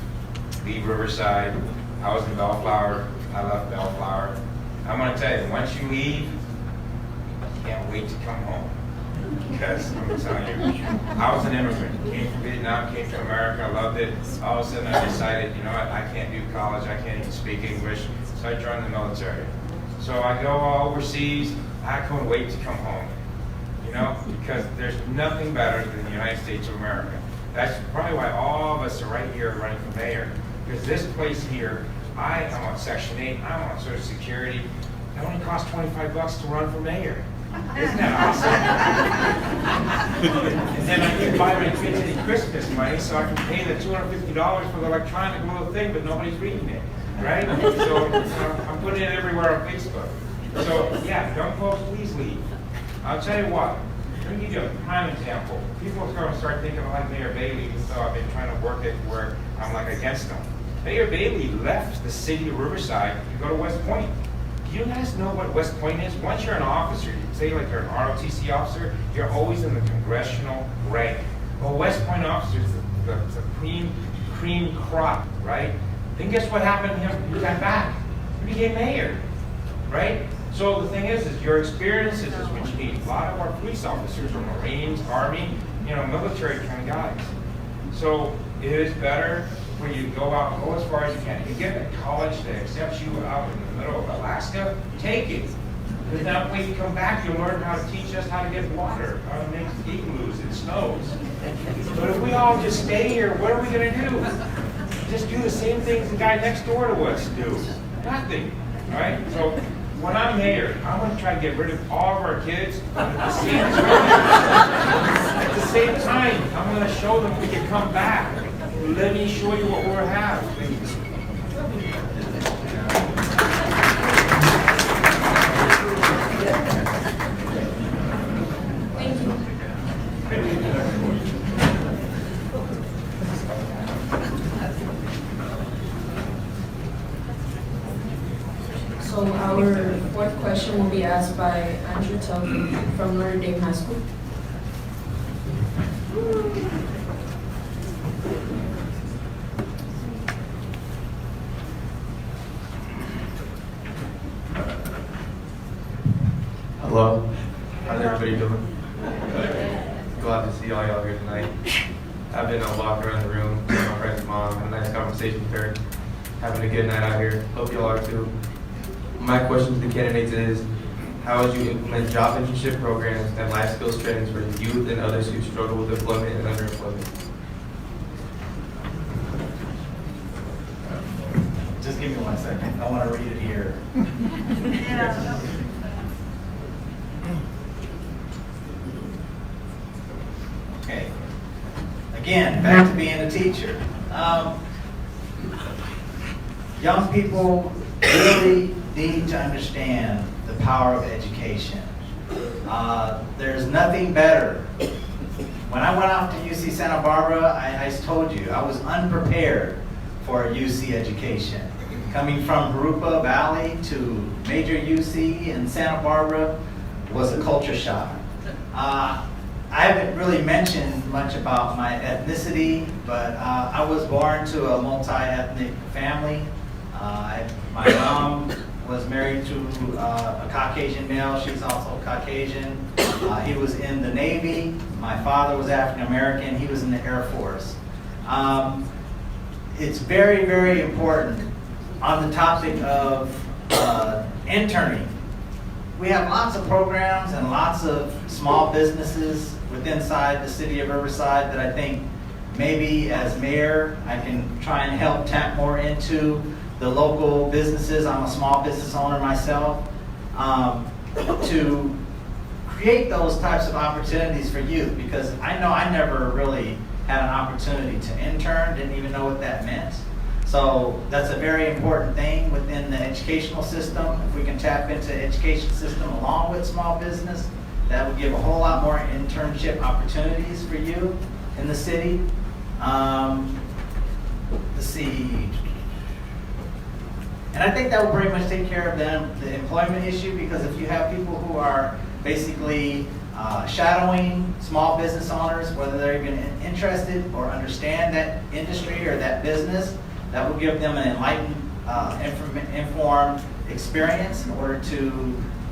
Leave Riverside. I was in Bellflower. I left Bellflower. I'm going to tell you, once you leave, you can't wait to come home. Because I'm telling you, I was an immigrant. Came from Vietnam, came to America, I loved it. All of a sudden I decided, you know what, I can't do college, I can't even speak English. So I joined the military. So I go overseas, I couldn't wait to come home. You know, because there's nothing better than the United States of America. That's probably why all of us are right here running for mayor. Because this place here, I'm on Section 8, I'm on Social Security. It only costs $25 to run for mayor. Isn't that awesome? And then I can buy my kids any Christmas money so I can pay the $250 for the electronic little thing, but nobody's reading it, right? So I'm putting it everywhere on Facebook. So yeah, young folks, please leave. I'll tell you what, let me give you a prime example. People are going to start thinking I like Mayor Bailey, even though I've been trying to work it where I'm like against them. Mayor Bailey left the city of Riverside to go to West Point. Do you guys know what West Point is? Once you're an officer, say like you're an ROTC officer, you're always in the congressional rank. Well, West Point officers, the cream crop, right? Then guess what happened to him? He got back. He became mayor, right? So the thing is your experiences is what you need. A lot of our police officers are Marines, Army, you know, military kind of guys. So it is better when you go out and go as far as you can. You get a college that accepts you out in the middle of Alaska, take it. Because that way you come back, you'll learn how to teach us how to get water, how to make igloos and snows. But if we all just stay here, what are we going to do? Just do the same things the guy next door to us do. Nothing, right? So when I'm mayor, I'm going to try to get rid of all of our kids, but at the same time, I'm going to show them we can come back. Let me show you what we have, please. Thank you. So our fourth question will be asked by Andrew Telford from Notre Dame High School. Hello, how's everybody doing? Glad to see all y'all here tonight. I've been walking around the room with my friend's mom, had a nice conversation with her, having a good night out here. Hope y'all are too. My question to the candidates is, how would you implement job internship programs and life skills trainings for youth and others who struggle with employment and underemployment? Just give me 1 second. I want to read it here. Okay. Again, back to being a teacher. Young people really need to understand the power of education. There's nothing better. When I went off to UC Santa Barbara, I told you, I was unprepared for a UC education. Coming from Jurupa Valley to major UC in Santa Barbara, was a culture shock. I haven't really mentioned much about my ethnicity, but I was born to a multi-ethnic family. My mom was married to a Caucasian male. She's also Caucasian. He was in the Navy. My father was African American. He was in the Air Force. It's very, very important on the topic of interning. We have lots of programs and lots of small businesses within the city of Riverside that I think maybe as mayor I can try and help tap more into the local businesses. I'm a small business owner myself, to create those types of opportunities for youth, because I know I never really had an opportunity to intern, didn't even know what that meant. So that's a very important thing within the educational system. If we can tap into the education system along with small business, that would give a whole lot more internship opportunities for you in the city. Let's see. And I think that will pretty much take care of the employment issue, because if you have people who are basically shadowing small business owners, whether they're even interested or understand that industry or that business, that will give them an enlightened, informed experience in order to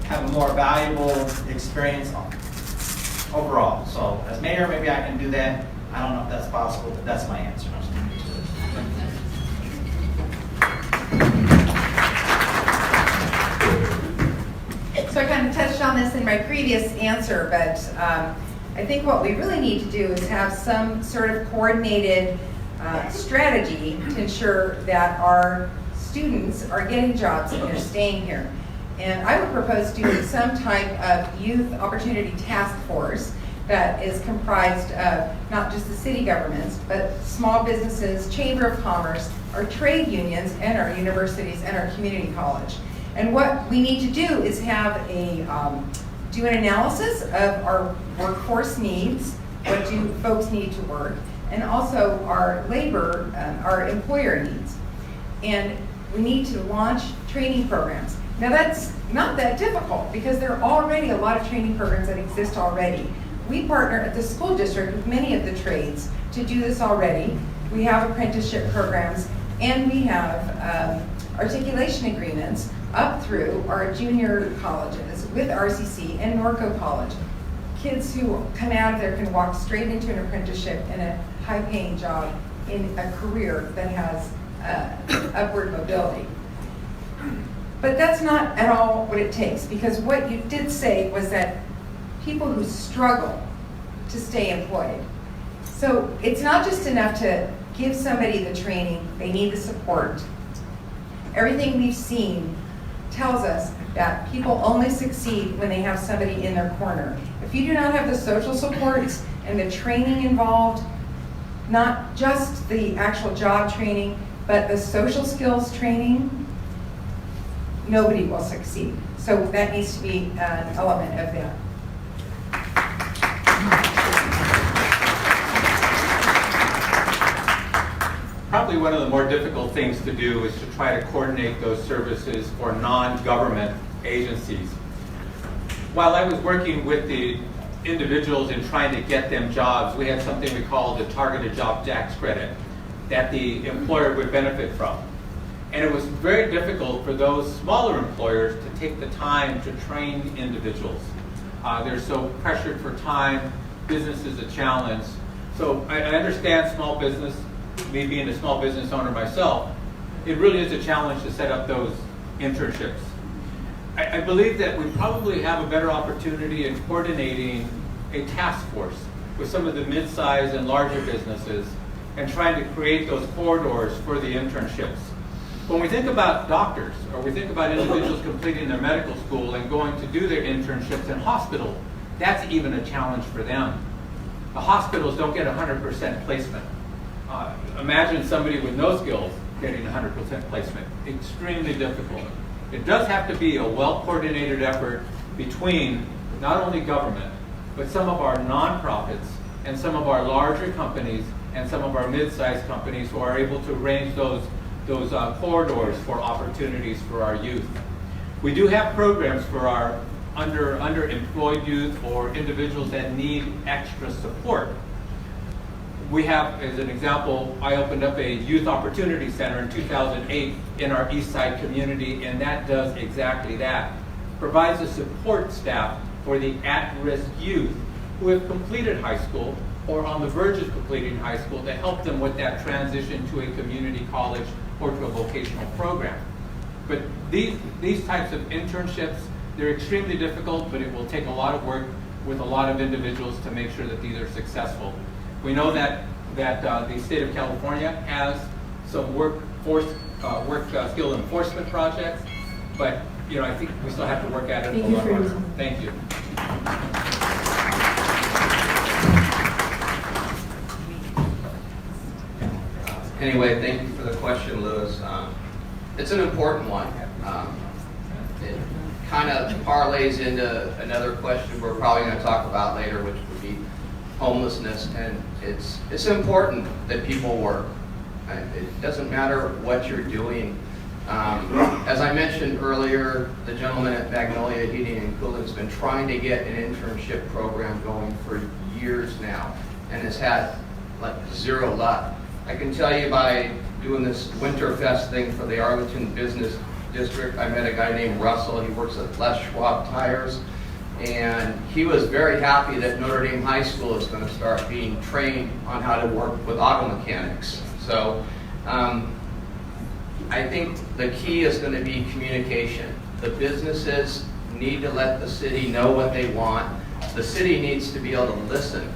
have a more valuable experience overall. So as mayor, maybe I can do that. I don't know if that's possible, but that's my answer. So I kind of touched on this in my previous answer, but I think what we really need to do is have some sort of coordinated strategy to ensure that our students are getting jobs and they're staying here. And I would propose doing some type of youth opportunity task force that is comprised of not just the city governments, but small businesses, chamber of commerce, our trade unions, and our universities and our community college. And what we need to do is have do an analysis of our workforce needs, what do folks need to work, and also our labor, our employer needs. And we need to launch training programs. Now that's not that difficult, because there are already a lot of training programs that exist already. We partner at the school district with many of the trades to do this already. We have apprenticeship programs, and we have articulation agreements up through our junior colleges with RCC and Norco College. Kids who come out of there can walk straight into an apprenticeship and a high-paying job in a career that has upward mobility. But that's not at all what it takes, because what you did say was that people who struggle to stay employed. So it's not just enough to give somebody the training, they need the support. Everything we've seen tells us that people only succeed when they have somebody in their corner. If you do not have the social supports and the training involved, not just the actual job training, but the social skills training, nobody will succeed. So that needs to be an element of that. Probably one of the more difficult things to do is to try to coordinate those services for non-government agencies. While I was working with the individuals in trying to get them jobs, we had something we called the targeted job tax credit that the employer would benefit from. And it was very difficult for those smaller employers to take the time to train individuals. They're so pressured for time, business is a challenge. So I understand small business, me being a small business owner myself, it really is a challenge to set up those internships. I believe that we probably have a better opportunity in coordinating a task force with some of the mid-sized and larger businesses and trying to create those corridors for the internships. When we think about doctors, or we think about individuals completing their medical school and going to do their internships in hospital, that's even a challenge for them. The hospitals don't get 100% placement. Imagine somebody with no skills getting 100% placement. Extremely difficult. It does have to be a well-coordinated effort between not only government, but some of our nonprofits and some of our larger companies and some of our mid-sized companies who are able to arrange those corridors for opportunities for our youth. We do have programs for our underemployed youth or individuals that need extra support. We have, as an example, I opened up a youth opportunity center in 2008 in our East Side community, and that does exactly that. Provides a support staff for the at-risk youth who have completed high school or on the verge of completing high school to help them with that transition to a community college or to a vocational program. But these types of internships, they're extremely difficult, but it will take a lot of work with a lot of individuals to make sure that these are successful. We know that the state of California has some work skill enforcement projects, but I think we still have to work at it a lot harder. Thank you. Anyway, thank you for the question, Louis. It's an important one. It kind of parlays into another question we're probably going to talk about later, which would be homelessness. And it's important that people work. It doesn't matter what you're doing. As I mentioned earlier, the gentleman at Magnolia Heating and Cooling has been trying to get an internship program going for years now and has had like zero luck. I can tell you by doing this Winterfest thing for the Arlington Business District, I met a guy named Russell. He works at Les Schwab Tires, and he was very happy that Notre Dame High School is going to start being trained on how to work with auto mechanics. So I think the key is going to be communication. The businesses need to let the city know what they want. The city needs to be able to listen.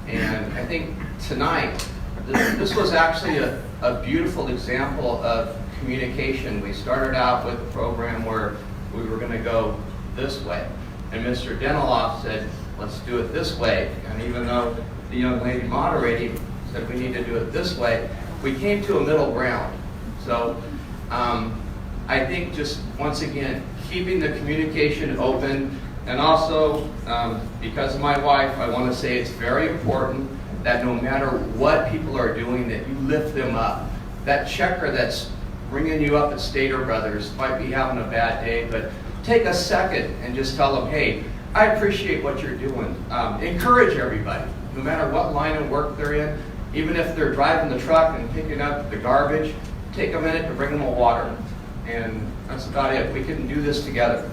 And I think tonight, this was actually a beautiful example of communication. We started out with a program where we were going to go this way. And Mr. Deniloff said, let's do it this way. And even though the young lady moderating said we need to do it this way, we came to a middle ground. So I think just, once again, keeping the communication open. And also, because of my wife, I want to say it's very important that no matter what people are doing, that you lift them up. That checker that's ringing you up at Stater Brothers might be having a bad day, but take a second and just tell them, hey, I appreciate what you're doing. Encourage everybody, no matter what line of work they're in. Even if they're driving the truck and picking up the garbage, take a minute to bring them a water. And that's about it. We can do this together.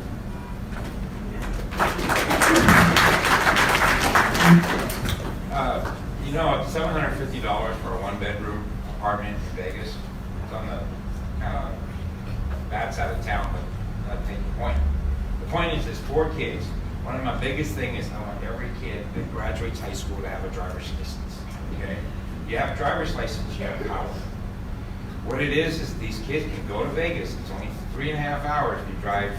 It's $750 for a one-bedroom apartment in Vegas. It's on the bad side of town, but not taking the point. The point is, there's 4 kids. One of my biggest things is I want every kid that graduates high school to have a driver's license. Okay? You have a driver's license, you have power. What it is these kids can go to Vegas. It's only 3.5 hours if you drive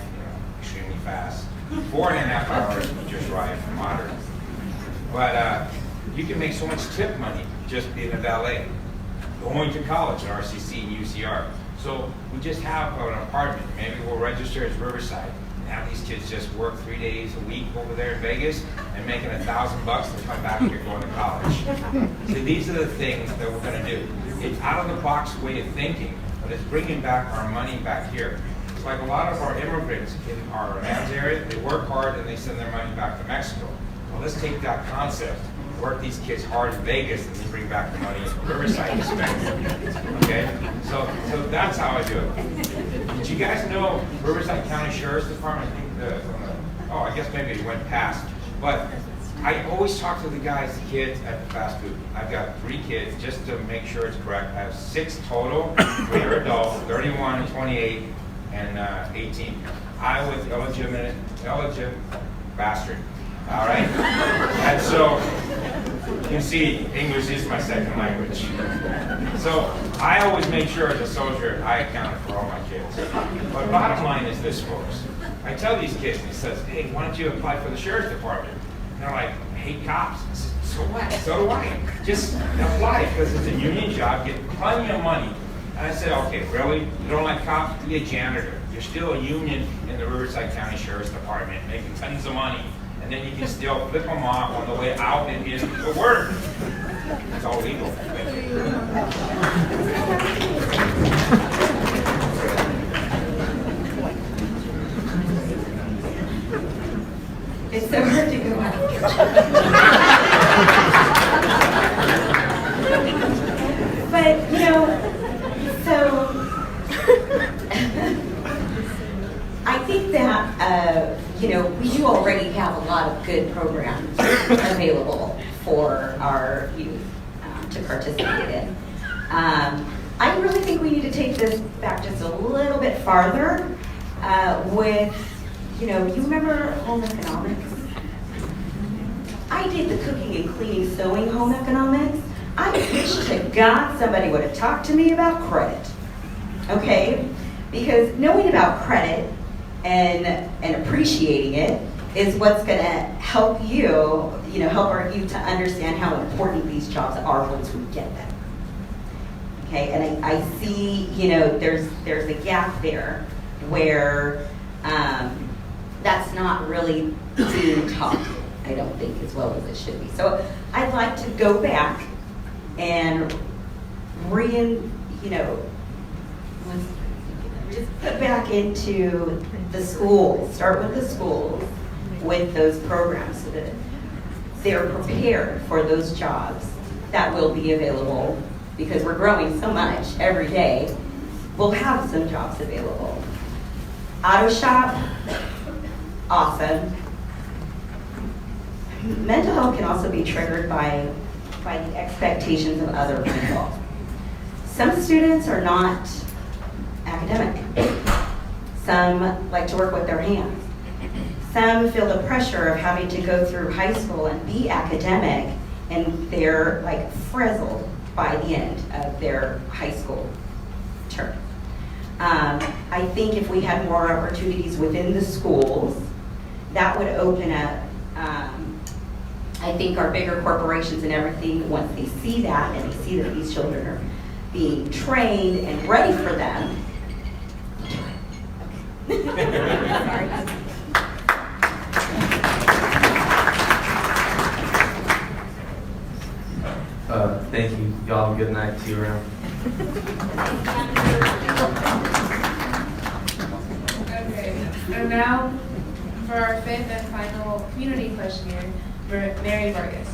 extremely fast. 4.5 hours if you just drive moderate. But you can make so much tip money just being a valet, going to college at RCC and UCR. So we just have an apartment. Maybe we'll register as Riverside and have these kids just work 3 days a week over there in Vegas and making $1,000 and come back here going to college. So these are the things that we're going to do. It's out of the box way of thinking, but it's bringing back our money back here. It's like a lot of our immigrants in our Rams area, they work hard and they send their money back to Mexico. Well, let's take that concept, work these kids hard in Vegas, and then bring back the money in Riverside to spend. Okay? So that's how I do it. Did you guys know Riverside County Sheriff's Department? I guess maybe it went past. But I always talk to the guys, the kids at the fast food. I've got 3 kids, just to make sure it's correct. I have 6 total. 3 are adults, 31, 28, and 18. I was illegitimate bastard. All right? And so, you see, English is my second language. So, I always make sure as a soldier I accounted for all my kids. But bottom line is this, folks. I tell these kids, and he says, hey, why don't you apply for the Sheriff's Department? And they're like, I hate cops. I said, so what? So do I. Just apply, because it's a union job, get plenty of money. And I said, okay, really? You don't like cops? Be a janitor. You're still a union in the Riverside County Sheriff's Department, making tons of money. And then you can still flip them off on the way out and in to work. It's all legal. But, so I think that, we do already have a lot of good programs available for our youth to participate in. I really think we need to take this back just a little bit farther with, you remember home economics? I did the cooking and cleaning, sewing home economics. I wish to God somebody would have talked to me about credit, okay? Because knowing about credit and appreciating it is what's going to help you, help our youth to understand how important these jobs are once we get them. Okay, and I see, there's a gap there where that's not really being taught, I don't think, as well as it should be. So I'd like to go back and just put back into the schools, start with the schools with those programs so that they're prepared for those jobs that will be available, because we're growing so much every day. We'll have some jobs available. Auto shop, awesome. Mental health can also be triggered by the expectations of other people. Some students are not academic. Some like to work with their hands. Some feel the pressure of having to go through high school and be academic, and they're like frazzled by the end of their high school term. I think if we had more opportunities within the schools, that would open up, I think our bigger corporations and everything, once they see that and they see that these children are being trained and ready for them. Sorry. Thank you. Y'all have a good night. See you around. Okay, and now for our fifth and final community questionnaire, Mary Vargas.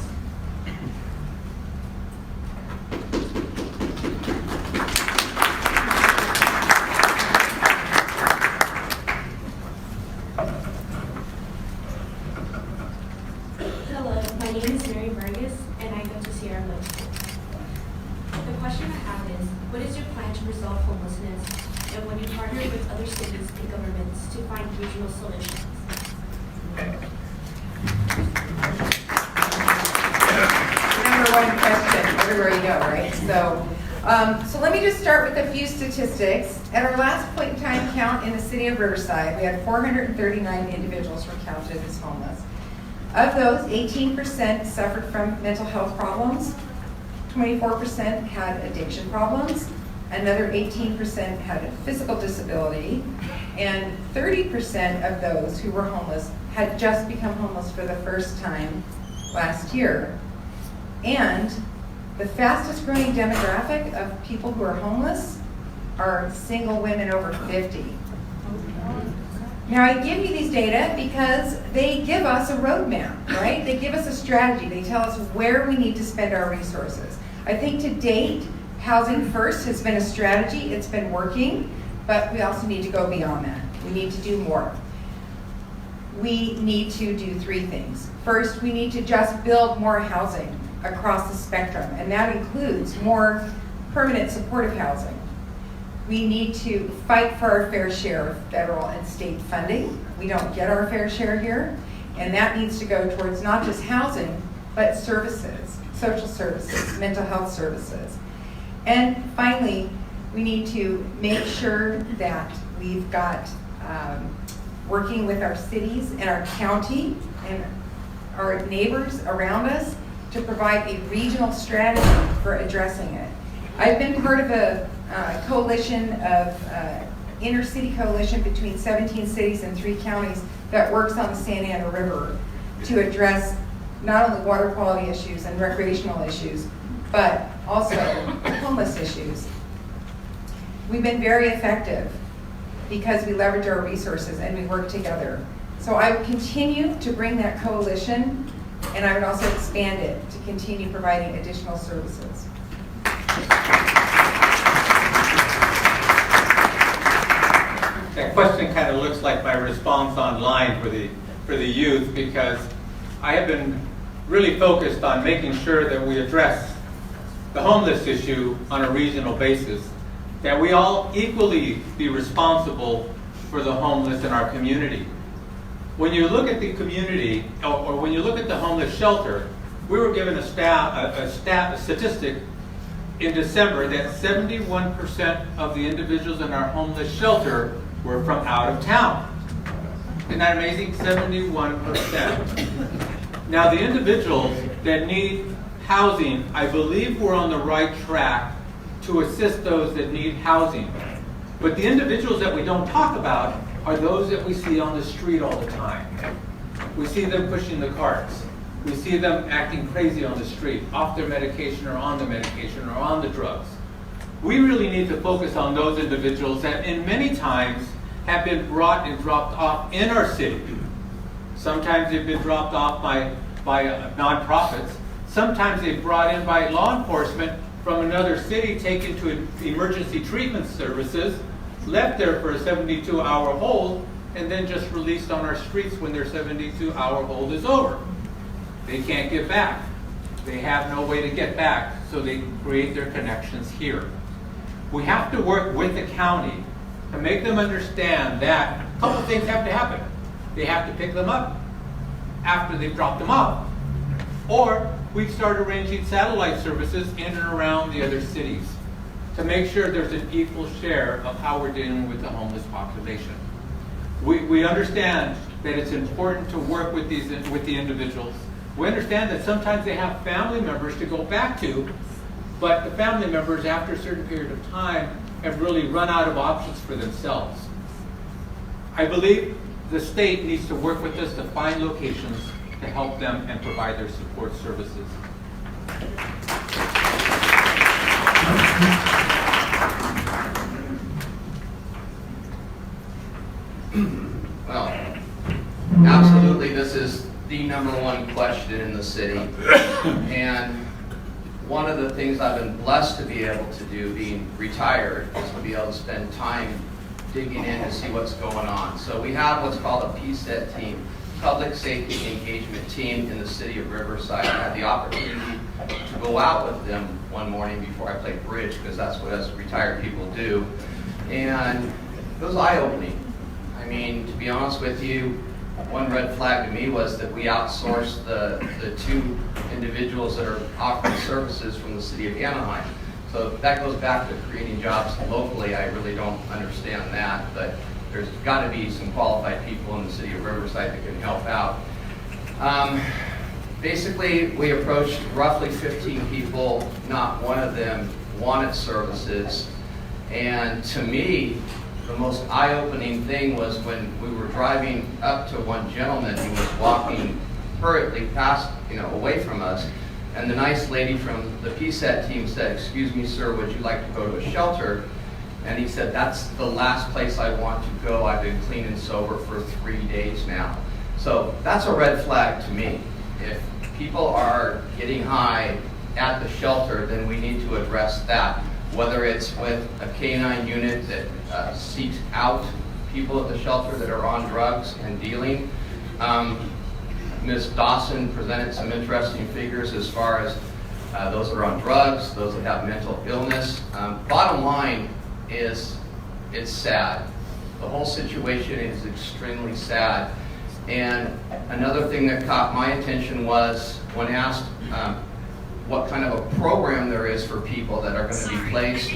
Hello, my name is Mary Vargas, and I go to Sierra Middle School. The question I have is, what is your plan to resolve homelessness, and when you partner with other cities and governments to find regional solutions? Number one question everywhere you go, right? So let me just start with a few statistics. At our last point in time count in the city of Riverside, we had 439 individuals were counted as homeless. Of those, 18% suffered from mental health problems, 24% had addiction problems, another 18% had a physical disability, and 30% of those who were homeless had just become homeless for the first time last year. And the fastest growing demographic of people who are homeless are single women over 50. Now, I give you these data because they give us a roadmap, right? They give us a strategy. They tell us where we need to spend our resources. I think to date, Housing First has been a strategy. It's been working, but we also need to go beyond that. We need to do more. We need to do three things. First, we need to just build more housing across the spectrum, and that includes more permanent supportive housing. We need to fight for our fair share of federal and state funding. We don't get our fair share here, and that needs to go towards not just housing, but services, social services, mental health services. And finally, we need to make sure that we've got working with our cities and our county and our neighbors around us to provide a regional strategy for addressing it. I've been part of a coalition of inter-city coalition between 17 cities and 3 counties that works on the Santa Ana River to address not only water quality issues and recreational issues, but also homeless issues. We've been very effective because we leverage our resources and we work together. So I would continue to bring that coalition, and I would also expand it to continue providing additional services. question kind of looks like my response online for the youth, because I have been really focused on making sure that we address the homeless issue on a regional basis, that we all equally be responsible for the homeless in our community. When you look at the community, or when you look at the homeless shelter, we were given a statistic in December that 71% of the individuals in our homeless shelter were from out of town. Isn't that amazing? 71%. Now, the individuals that need housing, I believe we're on the right track to assist those that need housing. But the individuals that we don't talk about are those that we see on the street all the time. We see them pushing the carts. We see them acting crazy on the street, off their medication or on the medication or on the drugs. We really need to focus on those individuals that in many times have been brought and dropped off in our city. Sometimes they've been dropped off by nonprofits. Sometimes they've brought in by law enforcement from another city, taken to emergency treatment services, left there for a 72-hour hold, and then just released on our streets when their 72-hour hold is over. They can't get back. They have no way to get back, so they create their connections here. We have to work with the county to make them understand that a couple of things have to happen. They have to pick them up after they've dropped them off. Or we start arranging satellite services in and around the other cities to make sure there's an equal share of how we're dealing with the homeless population. We understand that it's important to work with the individuals. We understand that sometimes they have family members to go back to, but the family members, after a certain period of time, have really run out of options for themselves. I believe the state needs to work with us to find locations to help them and provide their support services. Well, absolutely, this is the #1 question in the city. And one of the things I've been blessed to be able to do, being retired, is to be able to spend time digging in to see what's going on. So we have what's called a PSET team, Public Safety Engagement Team in the city of Riverside. I had the opportunity to go out with them one morning before I played bridge, because that's what us retired people do. And it was eye-opening. I mean, to be honest with you, one red flag to me was that we outsourced the 2 individuals that are offering services from the city of Anaheim. So that goes back to creating jobs locally. I really don't understand that, but there's got to be some qualified people in the city of Riverside that can help out. Basically, we approached roughly 15 people. Not one of them wanted services. And to me, the most eye-opening thing was when we were driving up to one gentleman who was walking hurriedly past, away from us. And the nice lady from the PSET team said, "Excuse me, sir, would you like to go to a shelter?" And he said, "That's the last place I want to go. I've been clean and sober for 3 days now." So that's a red flag to me. If people are getting high at the shelter, then we need to address that. Whether it's with a K-9 unit that seeks out people at the shelter that are on drugs and dealing. Ms. Dawson presented some interesting figures as far as those that are on drugs, those that have mental illness. Bottom line is, it's sad. The whole situation is extremely sad. And another thing that caught my attention was when asked what kind of a program there is for people that are going to be placed,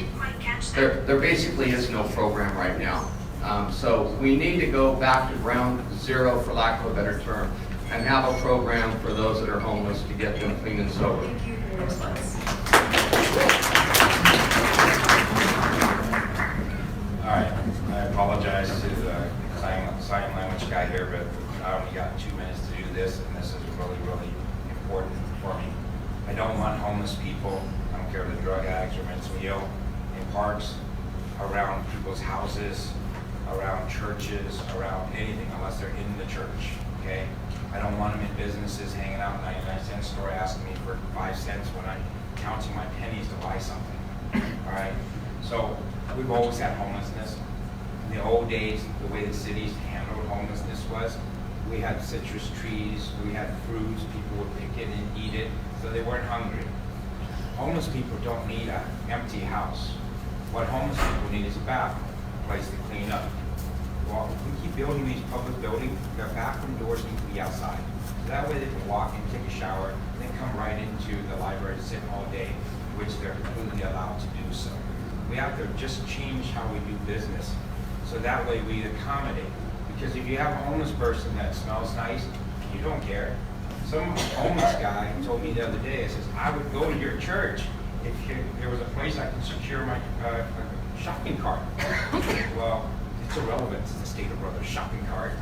there basically is no program right now. So we need to go back to ground zero, for lack of a better term, and have a program for those that are homeless to get them clean and sober. Thank you for your response. All right, I apologize to the sign language guy here, but I only got 2 minutes to do this, and this is really, really important for me. I don't want homeless people, I don't care if they're drug addicts or mentally ill, in parks, around people's houses, around churches, around anything, unless they're in the church, okay? I don't want them in businesses hanging out in a 99-cent store asking me for 5 cents when I'm counting my pennies to buy something, all right? So we've always had homelessness. In the old days, the way the cities handled homelessness was, we had citrus trees, we had fruits, people would pick it and eat it, so they weren't hungry. Homeless people don't need an empty house. What homeless people need is a bathroom, a place to clean up. Well, we keep building these public buildings, their bathroom doors need to be outside. So that way they can walk in, take a shower, and then come right into the library to sit all day, which they're completely allowed to do so. We have to just change how we do business, so that way we accommodate. Because if you have a homeless person that smells nice, you don't care. Some homeless guy told me the other day, he says, I would go to your church if there was a place I could secure my shopping cart. Well, it's irrelevant to the Stater Brothers shopping cart.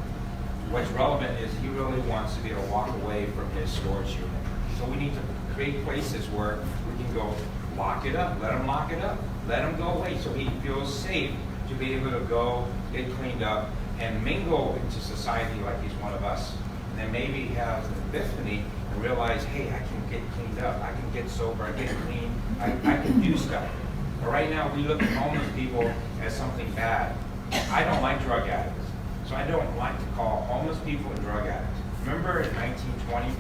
What's relevant is he really wants to be able to walk away from his storage unit. So we need to create places where we can go lock it up, let him lock it up, let him go away so he feels safe to be able to go, get cleaned up, and mingle into society like he's one of us. And then maybe he has an epiphany and realize, hey, I can get cleaned up, I can get sober, I get clean, I can do stuff. But right now we look at homeless people as something bad. I don't like drug addicts, so I don't like to call homeless people drug addicts. Remember in 1920,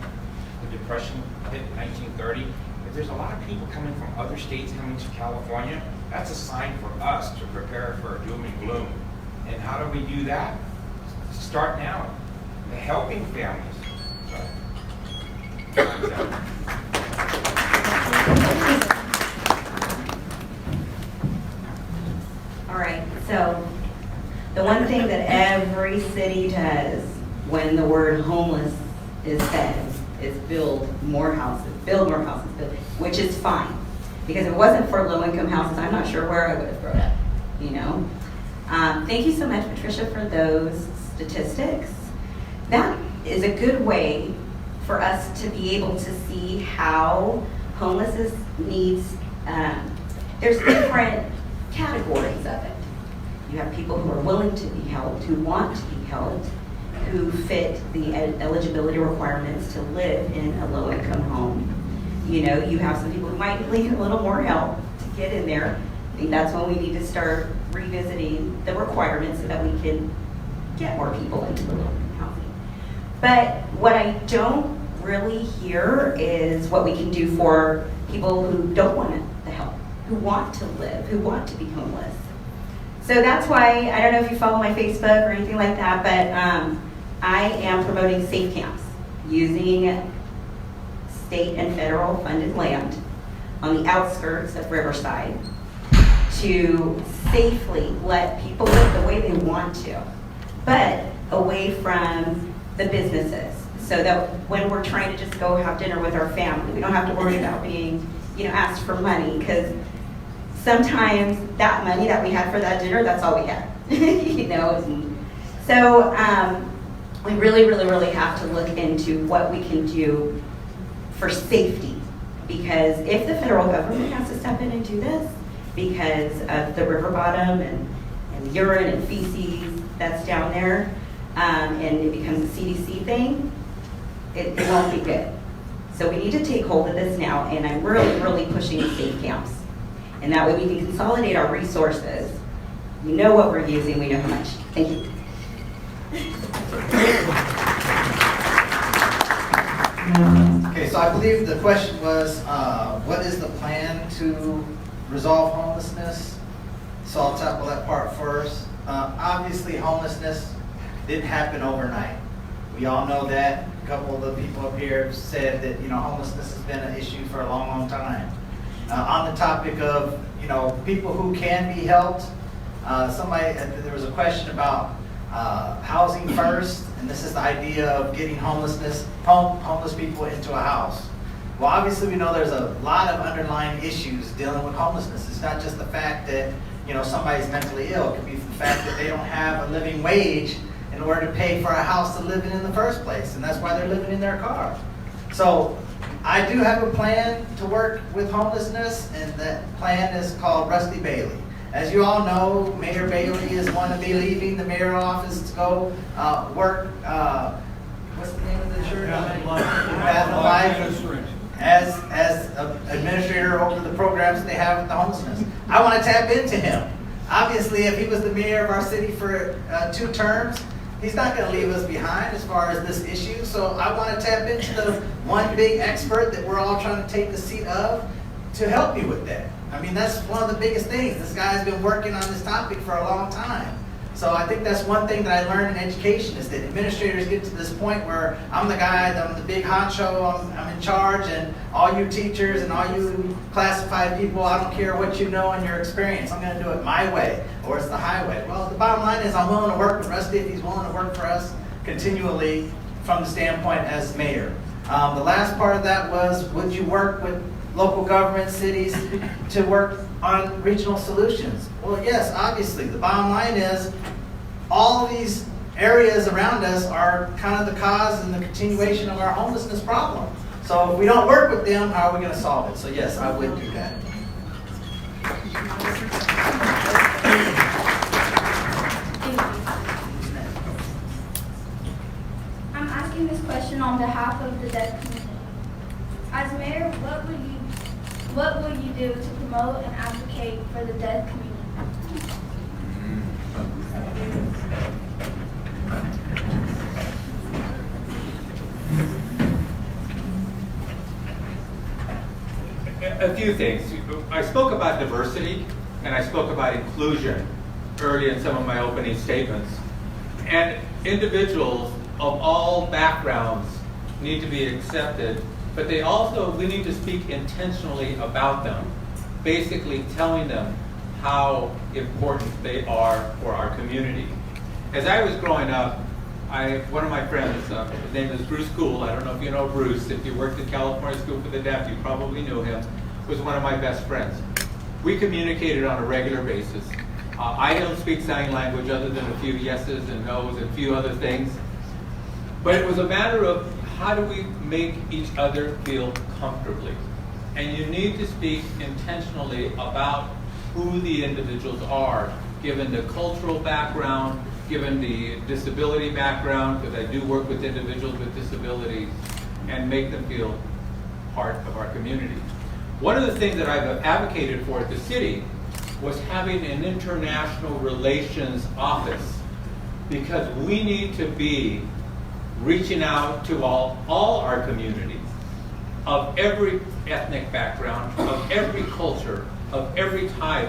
the Depression hit in 1930? If there's a lot of people coming from other states coming to California, that's a sign for us to prepare for doom and gloom. And how do we do that? Start now. Helping families. All right, so the one thing that every city does when the word homeless is said is build more houses, which is fine. Because if it wasn't for low-income houses, I'm not sure where I would have grown up, you know? Thank you so much, Patricia, for those statistics. That is a good way for us to be able to see how homelessness needs, there's different categories of it. You have people who are willing to be helped, who want to be helped, who fit the eligibility requirements to live in a low-income home. You know, you have some people who might need a little more help to get in there. I think that's when we need to start revisiting the requirements so that we can get more people into the low-income housing. But what I don't really hear is what we can do for people who don't want the help, who want to live, who want to be homeless. So that's why, I don't know if you follow my Facebook or anything like that, but I am promoting safe camps using state and federal funded land on the outskirts of Riverside to safely let people live the way they want to, but away from the businesses, so that when we're trying to just go have dinner with our family, we don't have to worry about being, asked for money, because sometimes that money that we had for that dinner, that's all we had, So we really, really, really have to look into what we can do for safety, because if the federal government has to step in and do this because of the river bottom and urine and feces that's down there, and it becomes a CDC thing, it won't be good. So we need to take hold of this now, and I'm really, really pushing safe camps. And that way we can consolidate our resources. We know what we're using, we know how much. Thank you. Okay, so I believe the question was, what is the plan to resolve homelessness? So I'll tackle that part first. Obviously, homelessness didn't happen overnight. We all know that. A couple of the people up here said that homelessness has been an issue for a long, long time. On the topic of people who can be helped, there was a question about housing first, and this is the idea of getting homeless people into a house. Well, obviously we know there's a lot of underlying issues dealing with homelessness. It's not just the fact that somebody's mentally ill. It could be the fact that they don't have a living wage in order to pay for a house to live in the first place, and that's why they're living in their car. So I do have a plan to work with homelessness, and that plan is called Rusty Bailey. As you all know, Mayor Bailey is going to be leaving the mayor office to go work, what's the name of the church? Path of Life, as administrator over the programs they have with the homelessness. I want to tap into him. Obviously, if he was the mayor of our city for 2 terms, he's not going to leave us behind as far as this issue. So I want to tap into the one big expert that we're all trying to take the seat of to help me with that. I mean, that's one of the biggest things. This guy's been working on this topic for a long time. So I think that's one thing that I learned in education is that administrators get to this point where I'm the guy, I'm the big honcho, I'm in charge, and all you teachers and all you classified people, I don't care what you know and your experience, I'm going to do it my way, or it's the highway. Well, the bottom line is I'm willing to work with Rusty if he's willing to work for us continually from the standpoint as mayor. The last part of that was, would you work with local government, cities, to work on regional solutions? Well, yes, obviously. The bottom line is all these areas around us are kind of the cause and the continuation of our homelessness problem. So if we don't work with them, how are we going to solve it? So yes, I would do that. I'm asking this question on behalf of the deaf community. As mayor, what will you do to promote and advocate for the deaf community? A few things. I spoke about diversity and I spoke about inclusion early in some of my opening statements. And individuals of all backgrounds need to be accepted, but we need to speak intentionally about them, basically telling them how important they are for our community. As I was growing up, one of my friends, his name is Bruce Gould. I don't know if you know Bruce. If you worked at California School for the Deaf, you probably knew him. Was one of my best friends. We communicated on a regular basis. I don't speak sign language other than a few yeses and nos and a few other things. But it was a matter of how do we make each other feel comfortably. And you need to speak intentionally about who the individuals are, given the cultural background, given the disability background, because I do work with individuals with disabilities, and make them feel part of our community. One of the things that I've advocated for at the city was having an international relations office, because we need to be reaching out to all our communities of every ethnic background, of every culture, of every type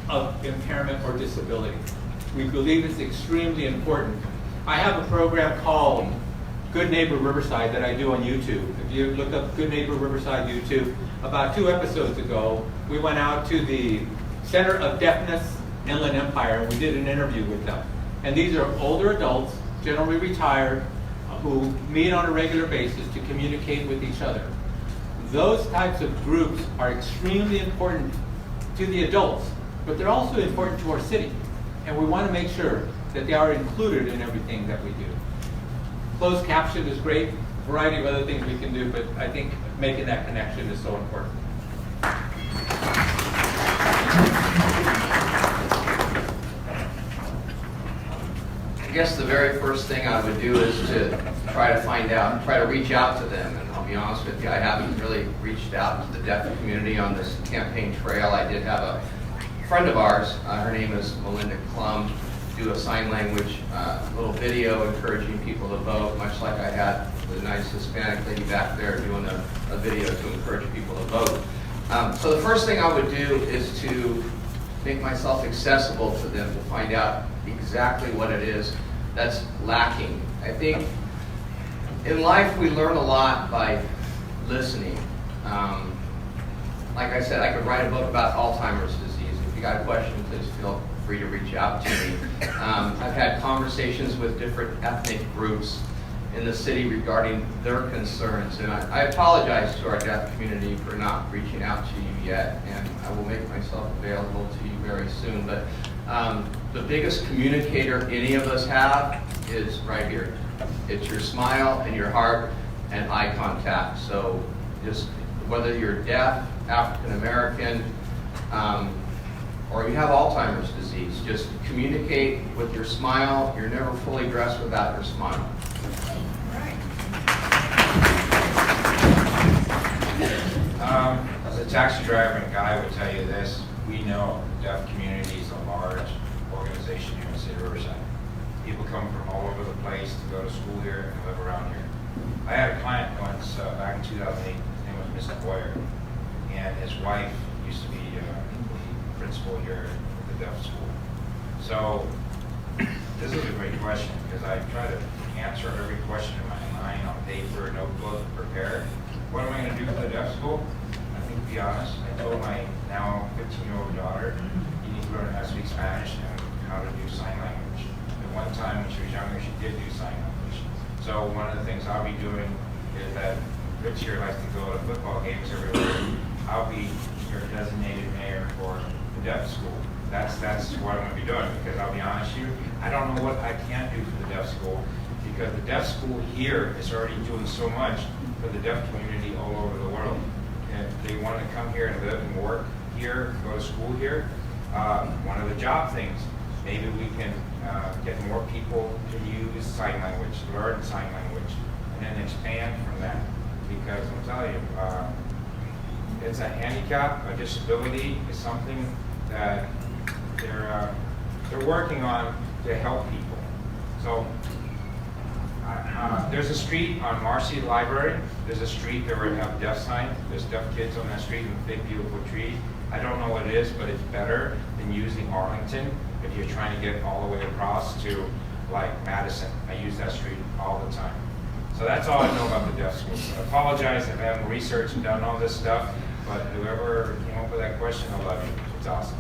of impairment or disability. We believe it's extremely important. I have a program called Good Neighbor Riverside that I do on YouTube. If you look up Good Neighbor Riverside YouTube, about 2 episodes ago, we went out to the Center of Deafness Inland Empire and we did an interview with them. And these are older adults, generally retired, who meet on a regular basis to communicate with each other. Those types of groups are extremely important to the adults, but they're also important to our city. And we want to make sure that they are included in everything that we do. Closed caption is great, a variety of other things we can do, but I think making that connection is so important. I guess the very first thing I would do is to try to reach out to them. And I'll be honest with you, I haven't really reached out to the deaf community on this campaign trail. I did have a friend of ours, her name is Melinda Klum, do a sign language little video encouraging people to vote, much like I had the nice Hispanic lady back there doing a video to encourage people to vote. So the first thing I would do is to make myself accessible to them to find out exactly what it is that's lacking. I think in life we learn a lot by listening. Like I said, I could write a book about Alzheimer's disease. If you got a question, please feel free to reach out to me. I've had conversations with different ethnic groups in the city regarding their concerns, and I apologize to our deaf community for not reaching out to you yet, and I will make myself available to you very soon. But the biggest communicator any of us have is right here. It's your smile and your heart and eye contact. So just whether you're deaf, African American, or you have Alzheimer's disease, just communicate with your smile. You're never fully dressed without your smile. As a taxi driver and guy, I would tell you this: we know deaf communities large organization here in the city of Riverside. People come from all over the place to go to school here and live around here. I had a client once back in 2008, his name was Mr. Boyer, and his wife used to be the principal here at the deaf school. So this is a great question because I try to answer every question in my mind on paper, notebook, prepare. What am I going to do for the deaf school? I think, to be honest, I told my now 15-year-old daughter, you need to learn how to speak Spanish and how to do sign language. At one time when she was younger, she did do sign language. So one of the things I'll be doing is that Rich here likes to go to football games everywhere. I'll be your designated mayor for the deaf school. That's what I'm going to be doing, because I'll be honest with you, I don't know what I can do for the deaf school, because the deaf school here is already doing so much for the deaf community all over the world. And if they want to come here and live and work here, go to school here, one of the job things, maybe we can get more people to use sign language, learn sign language, and then expand from that. Because I'm telling you, it's a handicap, a disability is something that they're working on to help people. So there's a street on Marcy Library. There's a street there where we have deaf sign. There's deaf kids on that street with a big, beautiful tree. I don't know what it is, but it's better than using Arlington if you're trying to get all the way across to like Madison. I use that street all the time. So that's all I know about the deaf schools. I apologize if I haven't researched and done all this stuff, but whoever came up with that question, I love you. It's awesome.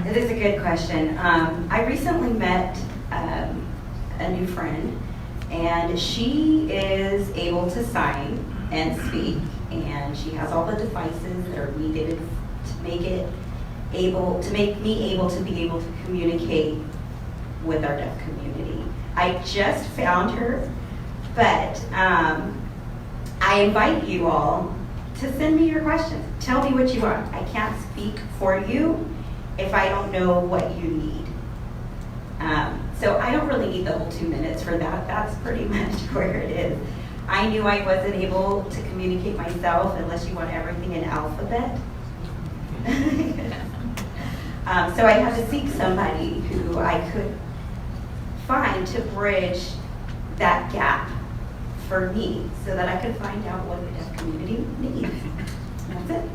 It is a good question. I recently met a new friend, and she is able to sign and speak, and she has all the devices that are needed to make me able to be able to communicate with our deaf community. I just found her, but I invite you all to send me your questions. Tell me what you want. I can't speak for you if I don't know what you need. So I don't really need the whole 2 minutes for that. That's pretty much where it is. I knew I wasn't able to communicate myself unless you want everything in alphabet. So I had to seek somebody who I could find to bridge that gap for me so that I could find out what the deaf community needs. That's it.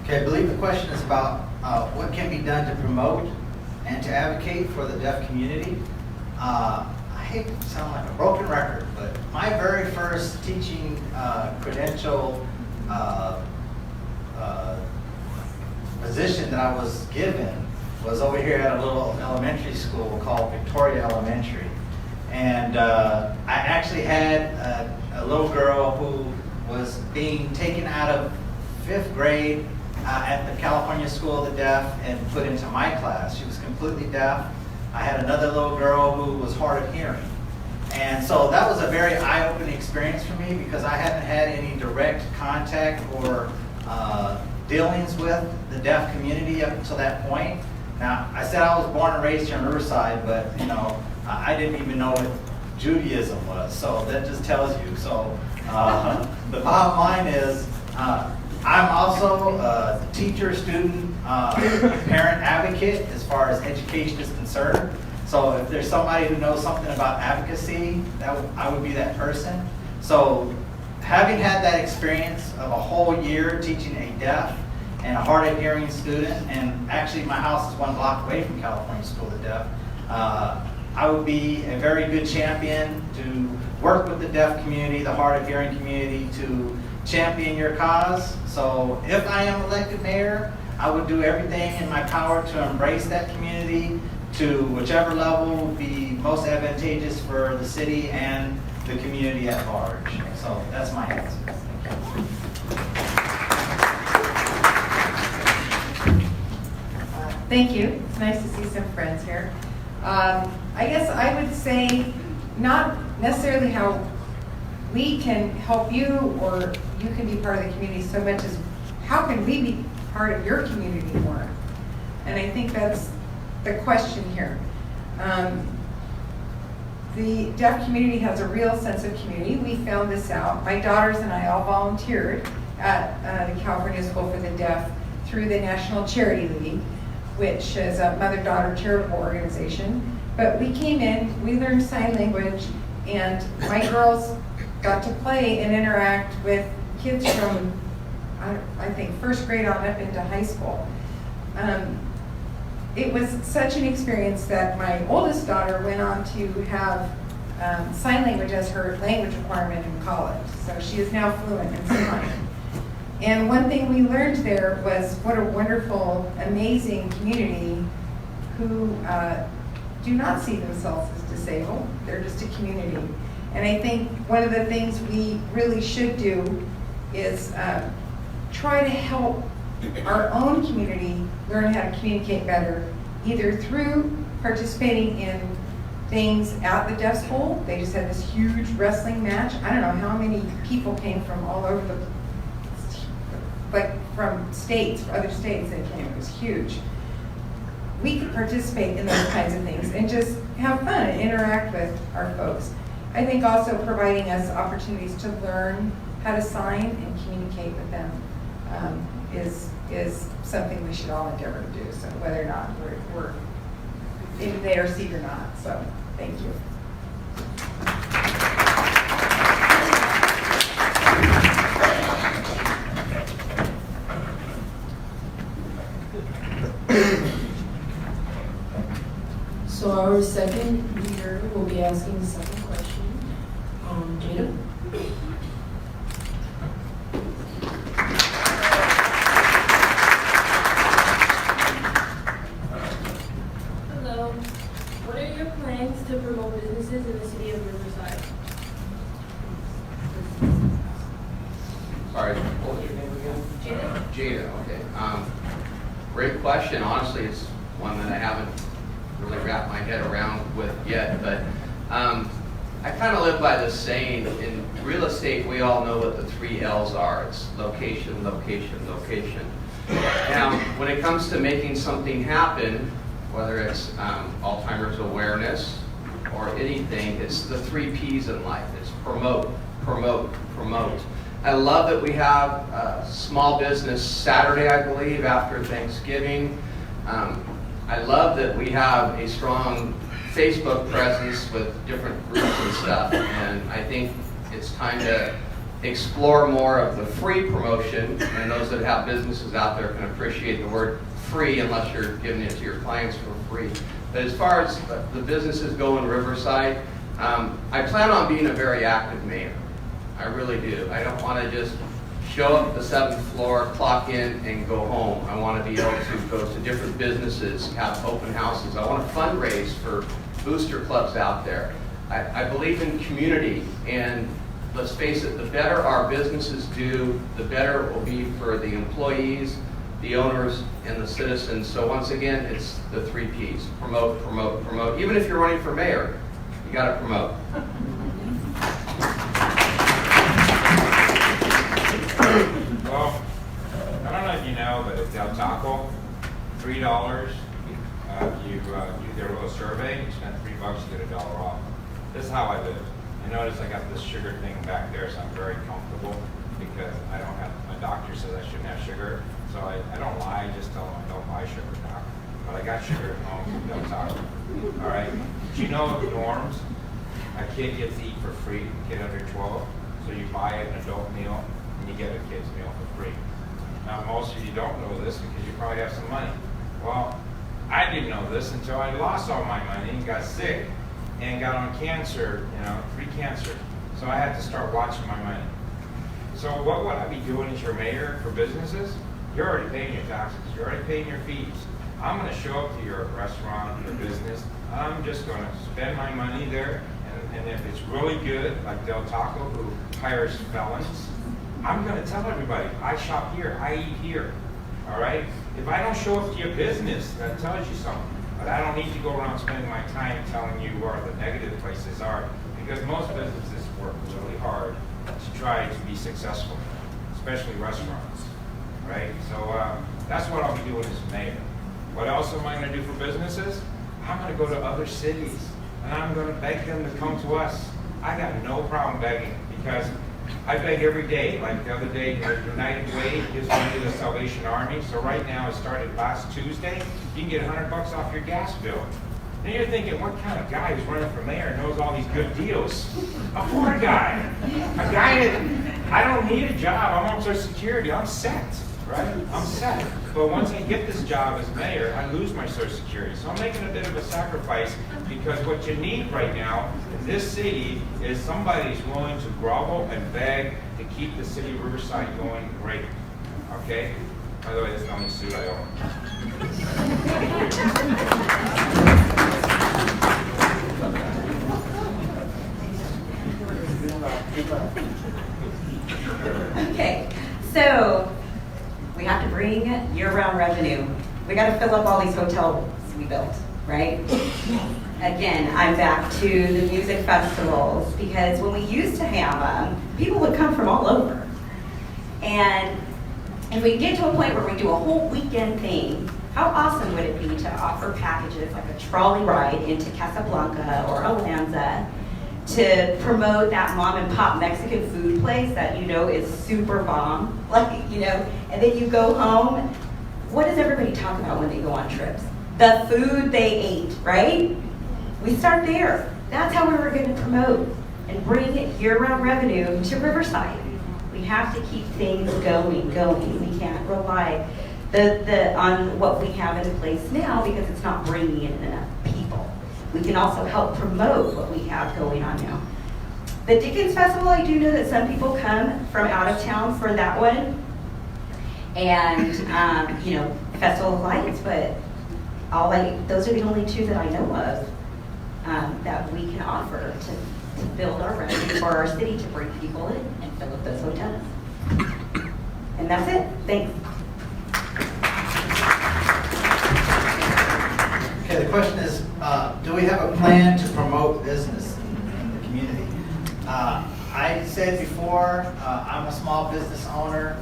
Okay, I believe the question is about what can be done to promote and to advocate for the deaf community. I hate to sound like a broken record, but my very first teaching credential position that I was given was over here at a little elementary school called Victoria Elementary. And I actually had a little girl who was being taken out of 5th grade at the California School of the Deaf and put into my class. She was completely deaf. I had another little girl who was hard of hearing. And so that was a very eye-opening experience for me because I hadn't had any direct contact or dealings with the deaf community up until that point. Now, I said I was born and raised here in Riverside, but you know, I didn't even know what Judaism was, so that just tells you. So the bottom line is, I'm also a teacher, student, parent advocate as far as education is concerned. So if there's somebody who knows something about advocacy, I would be that person. So having had that experience of a whole year teaching a deaf and a hard of hearing student, and actually my house is 1 block away from California School of the Deaf, I would be a very good champion to work with the deaf community, the hard of hearing community, to champion your cause. So if I am elected mayor, I would do everything in my power to embrace that community to whichever level would be most advantageous for the city and the community at large. So that's my answer. Thank you. It's nice to see some friends here. I guess I would say not necessarily how we can help you or you can be part of the community so much as how can we be part of your community more? And I think that's the question here. the deaf community has a real sense of community. We found this out. My daughters and I all volunteered at the California School for the Deaf through the National Charity League, which is a mother-daughter charitable organization. But we came in, we learned sign language, and my girls got to play and interact with kids from, I think, first grade on up into high school. It was such an experience that my oldest daughter went on to have sign language as her language requirement in college. So she is now fluent in sign. And one thing we learned there was what a wonderful, amazing community who do not see themselves as disabled. They're just a community. And I think one of the things we really should do is try to help our own community learn how to communicate better, either through participating in things at the deaf school. They just had this huge wrestling match. I don't know how many people came from all over from states, other states that came. It was huge. We could participate in those kinds of things and just have fun and interact with our folks. I think also providing us opportunities to learn how to sign and communicate with them is something we should all endeavor to do. So whether or not we're in their seat or not. So thank you. So our second leader will be asking the second question. Jada? Hello. What are your plans to promote businesses in the city of Riverside? Sorry, what was your name again? Jada. Jada, okay. Great question. Honestly, it's one that I haven't really wrapped my head around with yet, but I kind of live by this saying, in real estate, we all know what the 3 L's are. It's location, location, location. Now, when it comes to making something happen, whether it's Alzheimer's awareness or anything, it's the 3 P's in life. It's promote, promote, promote. I love that we have a small business Saturday, I believe, after Thanksgiving. I love that we have a strong Facebook presence with different groups and stuff, and I think it's time to explore more of the free promotion, and those that have businesses out there can appreciate the word free unless you're giving it to your clients for free. But as far as the businesses go in Riverside, I plan on being a very active mayor. I really do. I don't want to just show up at the 7th floor, clock in, and go home. I want to be able to go to different businesses, have open houses. I want to fundraise for booster clubs out there. I believe in community, and let's face it, the better our businesses do, the better it will be for the employees, the owners, and the citizens. So once again, it's the 3 Ps. Promote, promote, promote. Even if you're running for mayor, you got to promote. Well, I don't know if you know, but at Del Taco, $3, you do their little survey, you spend $3, you get $1 off. This is how I live. I notice I got this sugar thing back there, so I'm very comfortable because I don't have, my doctor says I shouldn't have sugar, so I don't lie, I just tell them I don't buy sugar, doc. But I got sugar at home from Del Taco. All right? Do you know the norms? A kid gets to eat for free, a kid under 12, so you buy an adult meal, you get a kid's meal for free. Now, most of you don't know this because you probably have some money. Well, I didn't know this until I lost all my money and got sick and got on cancer, free cancer. So I had to start watching my money. So what would I be doing as your mayor for businesses? You're already paying your taxes. You're already paying your fees. I'm going to show up to your restaurant, your business. I'm just going to spend my money there. And if it's really good, like Del Taco, who hires felons, I'm going to tell everybody, I shop here, I eat here, all right? If I don't show up to your business, that tells you something. But I don't need to go around spending my time telling you where the negative places are, because most businesses work really hard to try to be successful, especially restaurants, right? So that's what I'll be doing as mayor. What else am I going to do for businesses? I'm going to go to other cities. and I'm gonna beg them to come to us. I got no problem begging, because I beg every day. Like the other day, the United Way gives money to the Salvation Army. So right now, it started last Tuesday. You can get $100 off your gas bill. And you're thinking, what kind of guy who's running for mayor knows all these good deals? A poor guy. A guy that, I don't need a job. I'm on Social Security. I'm set, right? I'm set. But once I get this job as mayor, I lose my Social Security. So I'm making a bit of a sacrifice, because what you need right now in this city is somebody who's willing to grovel and beg to keep the city of Riverside going great. Okay? By the way, this is the only suit I own. Okay, so we have to bring year-round revenue. We got to fill up all these hotels we built, right? Again, I'm back to the music festivals, because when we used to have them, people would come from all over. And if we get to a point where we do a whole weekend thing, how awesome would it be to offer packages like a trolley ride into Casablanca or Alanza to promote that mom and pop Mexican food place that you know is super bomb, like, you know, and then you go home. What does everybody talk about when they go on trips? The food they ate, right? We start there. That's how we were going to promote and bring year-round revenue to Riverside. We have to keep things going. We can't rely on what we have in place now, because it's not bringing in enough people. We can also help promote what we have going on now. The Dickens Festival, I do know that some people come from out of town for that one. And, you know, Festival of Lights, but those are the only two that I know of that we can offer to build our revenue for our city, to bring people in and fill up those hotels. And that's it. Thanks. Okay, the question is, do we have a plan to promote business in the community? I said before, I'm a small business owner,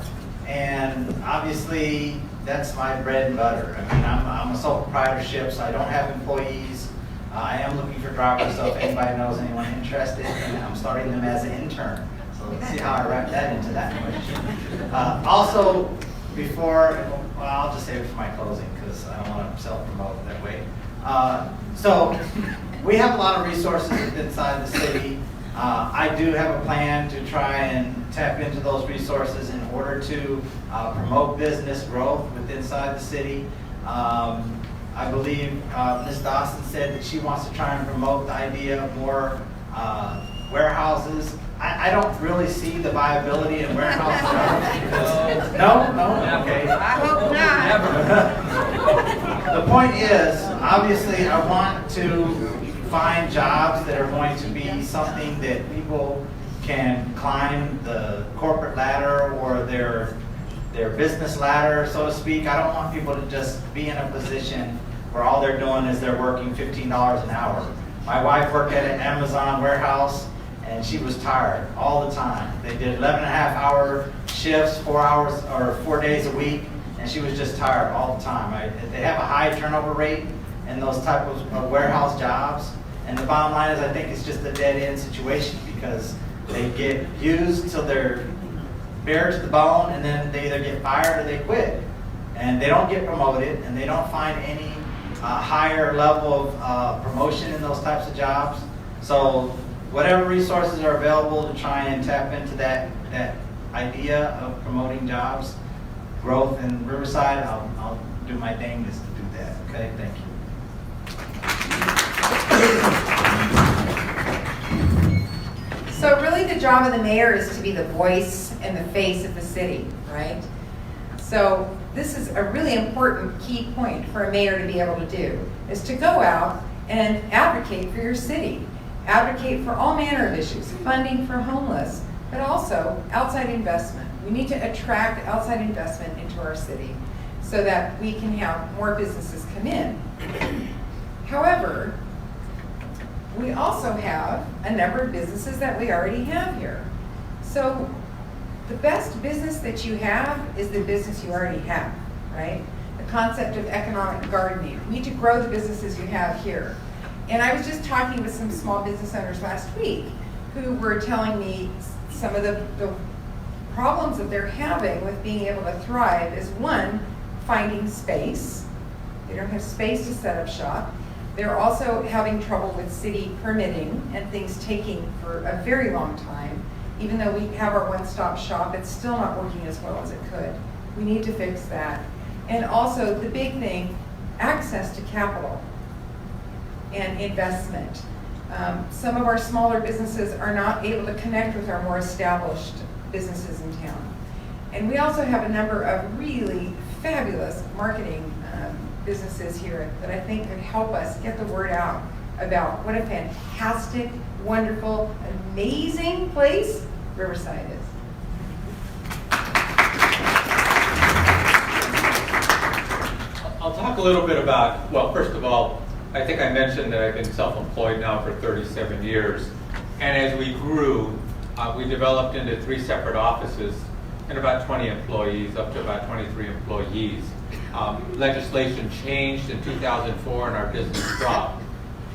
and obviously that's my bread and butter. I mean, I'm a sole proprietorship, so I don't have employees. I am looking for drivers, so if anybody knows anyone interested, and I'm starting them as an intern. So let's see how I wrap that into that question. Also, I'll just save it for my closing, because I don't want to self-promote that way. So we have a lot of resources inside the city. I do have a plan to try and tap into those resources in order to promote business growth within inside the city. I believe Ms. Dawson said that she wants to try and promote the idea of more warehouses. I don't really see the viability in warehouse jobs, because no, okay. I hope not. The point is, obviously, I want to find jobs that are going to be something that people can climb the corporate ladder or their business ladder, so to speak. I don't want people to just be in a position where all they're doing is they're working $15 an hour. My wife worked at an Amazon warehouse, and she was tired all the time. They did 11.5-hour shifts, 4 days a week, and she was just tired all the time. They have a high turnover rate in those type of warehouse jobs, and the bottom line is, I think it's just a dead-end situation, because they get used till they're bare to the bone, and then they either get fired or they quit, and they don't get promoted, and they don't find any higher level of promotion in those types of jobs. So whatever resources are available to try and tap into that idea of promoting jobs, growth in Riverside, I'll do my thing just to do that. Okay, thank you. So really the job of the mayor is to be the voice and the face of the city, right? So this is a really important key point for a mayor to be able to do, is to go out and advocate for your city. Advocate for all manner of issues, funding for homeless, but also outside investment. We need to attract outside investment into our city so that we can have more businesses come in. However, we also have a number of businesses that we already have here. So the best business that you have is the business you already have, right? The concept of economic gardening. You need to grow the businesses you have here. And I was just talking with some small business owners last week who were telling me some of the problems that they're having with being able to thrive is, one, finding space. They don't have space to set up shop. They're also having trouble with city permitting and things taking for a very long time. Even though we have our one-stop shop, it's still not working as well as it could. We need to fix that. And also, the big thing, access to capital and investment. Some of our smaller businesses are not able to connect with our more established businesses in town. And we also have a number of really fabulous marketing businesses here that I think could help us get the word out about what a fantastic, wonderful, amazing place Riverside is. I'll talk a little bit about, well, first of all, I think I mentioned that I've been self-employed now for 37 years. And as we grew, we developed into 3 separate offices and about 20 employees, up to about 23 employees. Legislation changed in 2004 and our business dropped.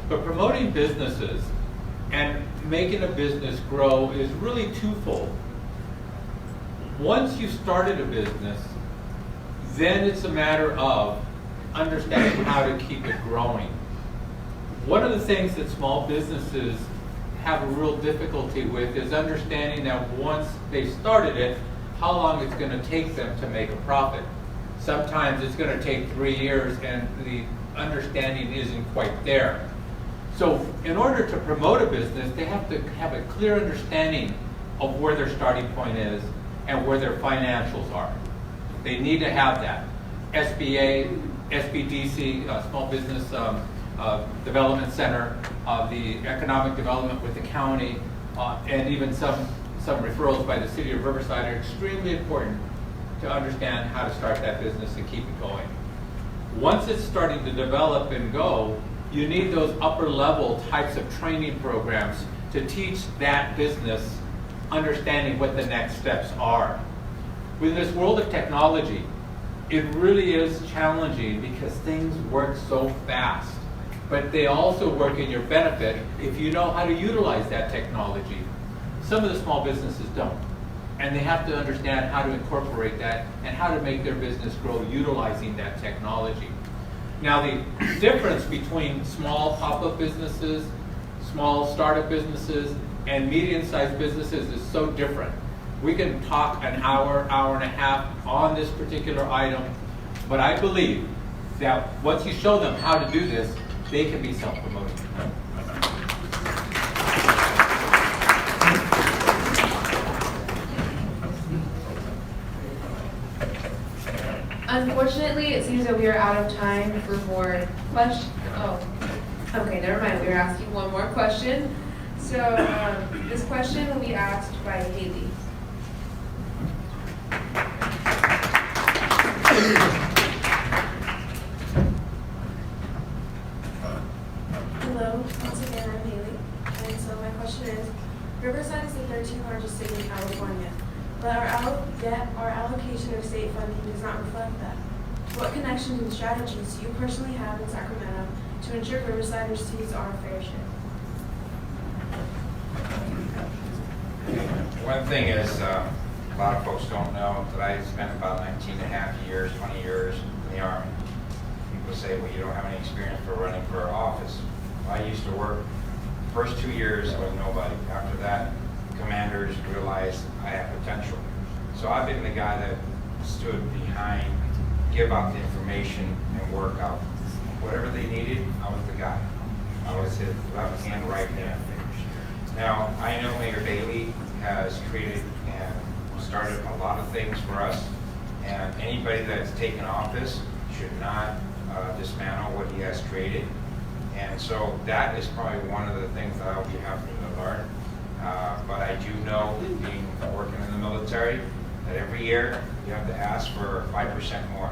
But promoting businesses and making a business grow is really twofold. Once you've started a business, then it's a matter of understanding how to keep it growing. One of the things that small businesses have a real difficulty with is understanding that once they've started it, how long it's going to take them to make a profit. Sometimes it's going to take 3 years and the understanding isn't quite there. So in order to promote a business, they have to have a clear understanding of where their starting point is and where their financials are. They need to have that. SBA, SBDC, Small Business Development Center, the economic development with the county, and even some referrals by the city of Riverside are extremely important to understand how to start that business and keep it going. Once it's starting to develop and go, you need those upper level types of training programs to teach that business understanding what the next steps are. With this world of technology, it really is challenging because things work so fast, but they also work in your benefit if you know how to utilize that technology. Some of the small businesses don't, and they have to understand how to incorporate that and how to make their business grow utilizing that technology. Now, the difference between small pop-up businesses, small startup businesses, and medium-sized businesses is so different. We can talk an hour, hour and a half on this particular item, but I believe that once you show them how to do this, they can be self-promoting. Unfortunately, it seems that we are out of time for more questions. Oh, okay, never mind. We are asking one more question. So this question will be asked by Haley. Hello, once again, I'm Haley. And so my question is, Riverside is the 13th largest city in California, but our allocation of state funding does not reflect that. What connections and strategies do you personally have in Sacramento to ensure Riverside receives our fair share? One thing is, a lot of folks don't know that I spent about 19 and a half years, 20 years in the Army. People say, well, you don't have any experience for running for office. Well, I used to work, first 2 years, I was nobody. After that, commanders realized I had potential. So I've been the guy that stood behind, give out the information, and work out. Whatever they needed, I was the guy. I was his left hand, right hand. Now, I know Mayor Bailey has created and started a lot of things for us, and anybody that's taken office should not dismantle what he has created. And so that is probably one of the things that I'll be having to learn. But I do know, being working in the military, that every year you have to ask for 5% more.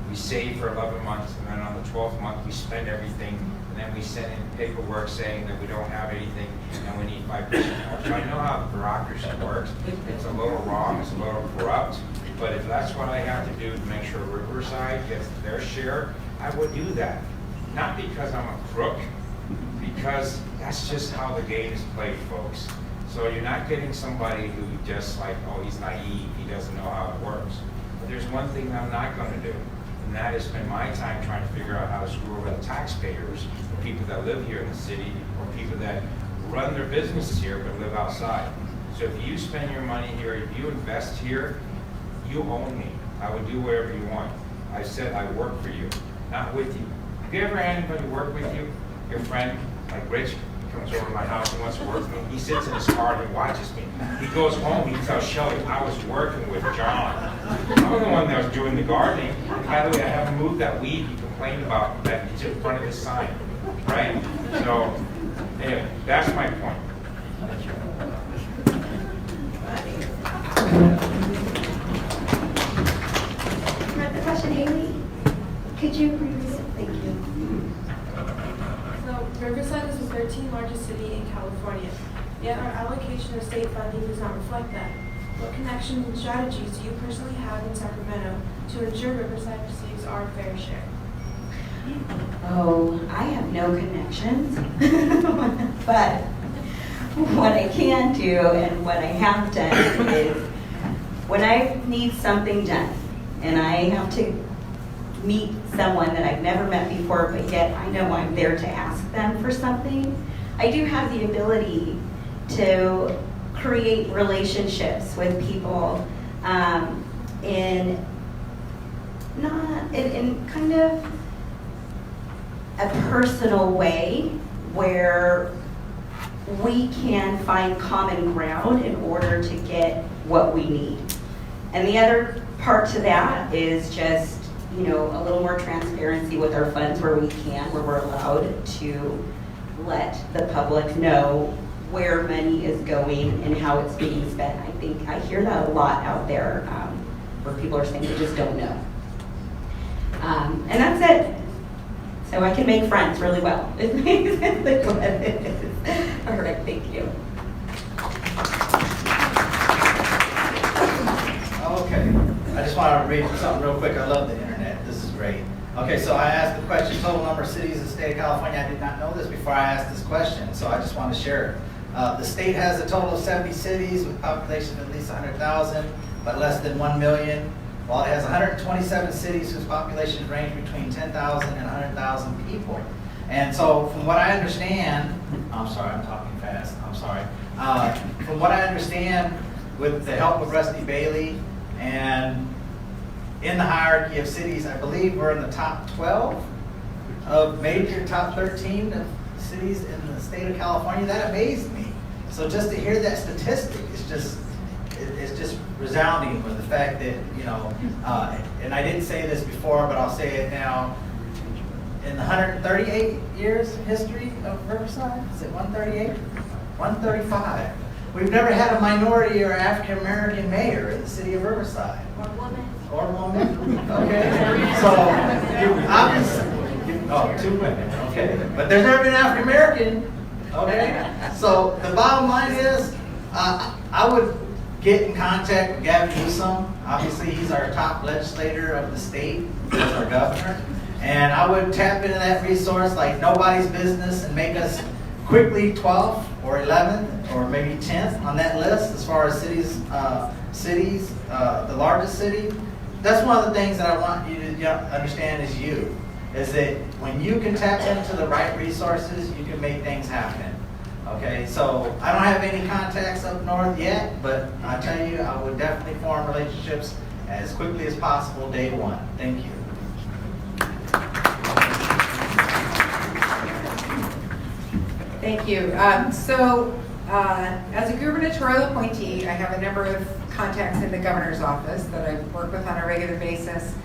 We save for 11 months, and then on the 12th month we spend everything, and then we send in paperwork saying that we don't have anything and we need 5% more. So I know how the bureaucracy works. It's a little wrong, it's a little corrupt, but if that's what I have to do to make sure Riverside gets their share, I would do that. Not because I'm a crook, because that's just how the game is played, folks. So you're not getting somebody who just like, oh, he's naive, he doesn't know how it works. But there's one thing I'm not going to do, and that is spend my time trying to figure out how to screw over the taxpayers, the people that live here in the city, or people that run their businesses here but live outside. So if you spend your money here, if you invest here, you own me. I would do whatever you want. I said I work for you, not with you. Have you ever had anybody work with you? Your friend, like Rich, comes over to my house and wants to work with me. He sits in his car and he watches me. He goes home, he tells Shelly, I was working with John. I'm the one that was doing the gardening. And by the way, I haven't moved that weed he complained about that is in front of his sign, right? So, anyway, that's my point. The question, Haley? Could you repeat it? Thank you. So Riverside is the 13th largest city in California, yet our allocation of state funding does not reflect that. What connections and strategies do you personally have in Sacramento to ensure Riverside receives our fair share? Oh, I have no connections, but what I can do and what I have done is when I need something done and I have to meet someone that I've never met before, but yet I know I'm there to ask them for something, I do have the ability to create relationships with people in kind of a personal way where we can find common ground in order to get what we need. And the other part to that is just, a little more transparency with our funds where we can, where we're allowed to let the public know where money is going and how it's being spent. I think I hear that a lot out there where people are saying they just don't know. And that's it. So I can make friends really well. It's basically what it is. All right, thank you. Okay, I just want to read something real quick. I love the internet. This is great. Okay, so I asked the question, total number of cities in the state of California. I did not know this before I asked this question, so I just want to share it. The state has a total of 70 cities with a population of at least 100,000, but less than 1 million. While it has 127 cities whose populations range between 10,000 and 100,000 people. And so from what I understand, I'm sorry, I'm talking fast, I'm sorry. From what I understand, with the help of Rusty Bailey and in the hierarchy of cities, I believe we're in the top 12 of major top 13 of cities in the state of California. That amazed me. So just to hear that statistic is just, it's just resounding with the fact that, and I didn't say this before, but I'll say it now. In the 138 years of history of Riverside, is it 138? 135. We've never had a minority or African American mayor in the city of Riverside. Or woman. Or woman. Okay. So, obviously, 2 women. Okay. But there's never been African American. Okay. So the bottom line is, I would get in contact with Gavin Newsom. Obviously, he's our top legislator of the state, he's our governor. And I would tap into that resource like nobody's business and make us quickly 12th or 11th or maybe 10th on that list as far as cities, the largest city. That's one of the things that I want you to understand is that when you can tap into the right resources, you can make things happen. Okay, so I don't have any contacts up north yet, but I tell you, I would definitely form relationships as quickly as possible day one. Thank you. Thank you. As a gubernatorial appointee, I have a number of contacts in the governor's office that I work with on a regular basis.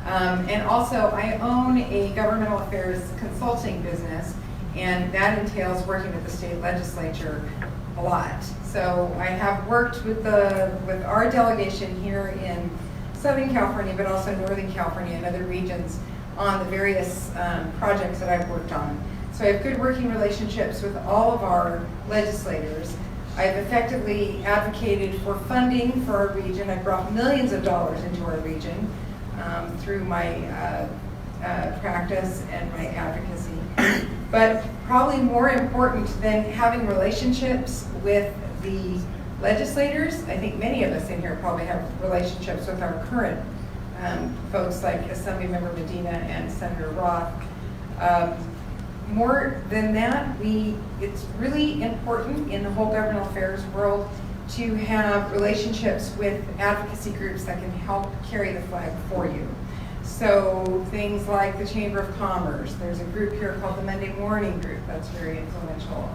And also, I own a governmental affairs consulting business, and that entails working with the state legislature a lot. So I have worked with our delegation here in Southern California, but also Northern California and other regions on the various projects that I've worked on. So I have good working relationships with all of our legislators. I've effectively advocated for funding for our region. I've brought millions of dollars into our region through my practice and my advocacy. But probably more important than having relationships with the legislators, I think many of us in here probably have relationships with our current folks like Assemblymember Medina and Senator Roth. More than that, it's really important in the whole governmental affairs world to have relationships with advocacy groups that can help carry the flag for you. So things like the Chamber of Commerce, there's a group here called the Monday Morning Group that's very influential.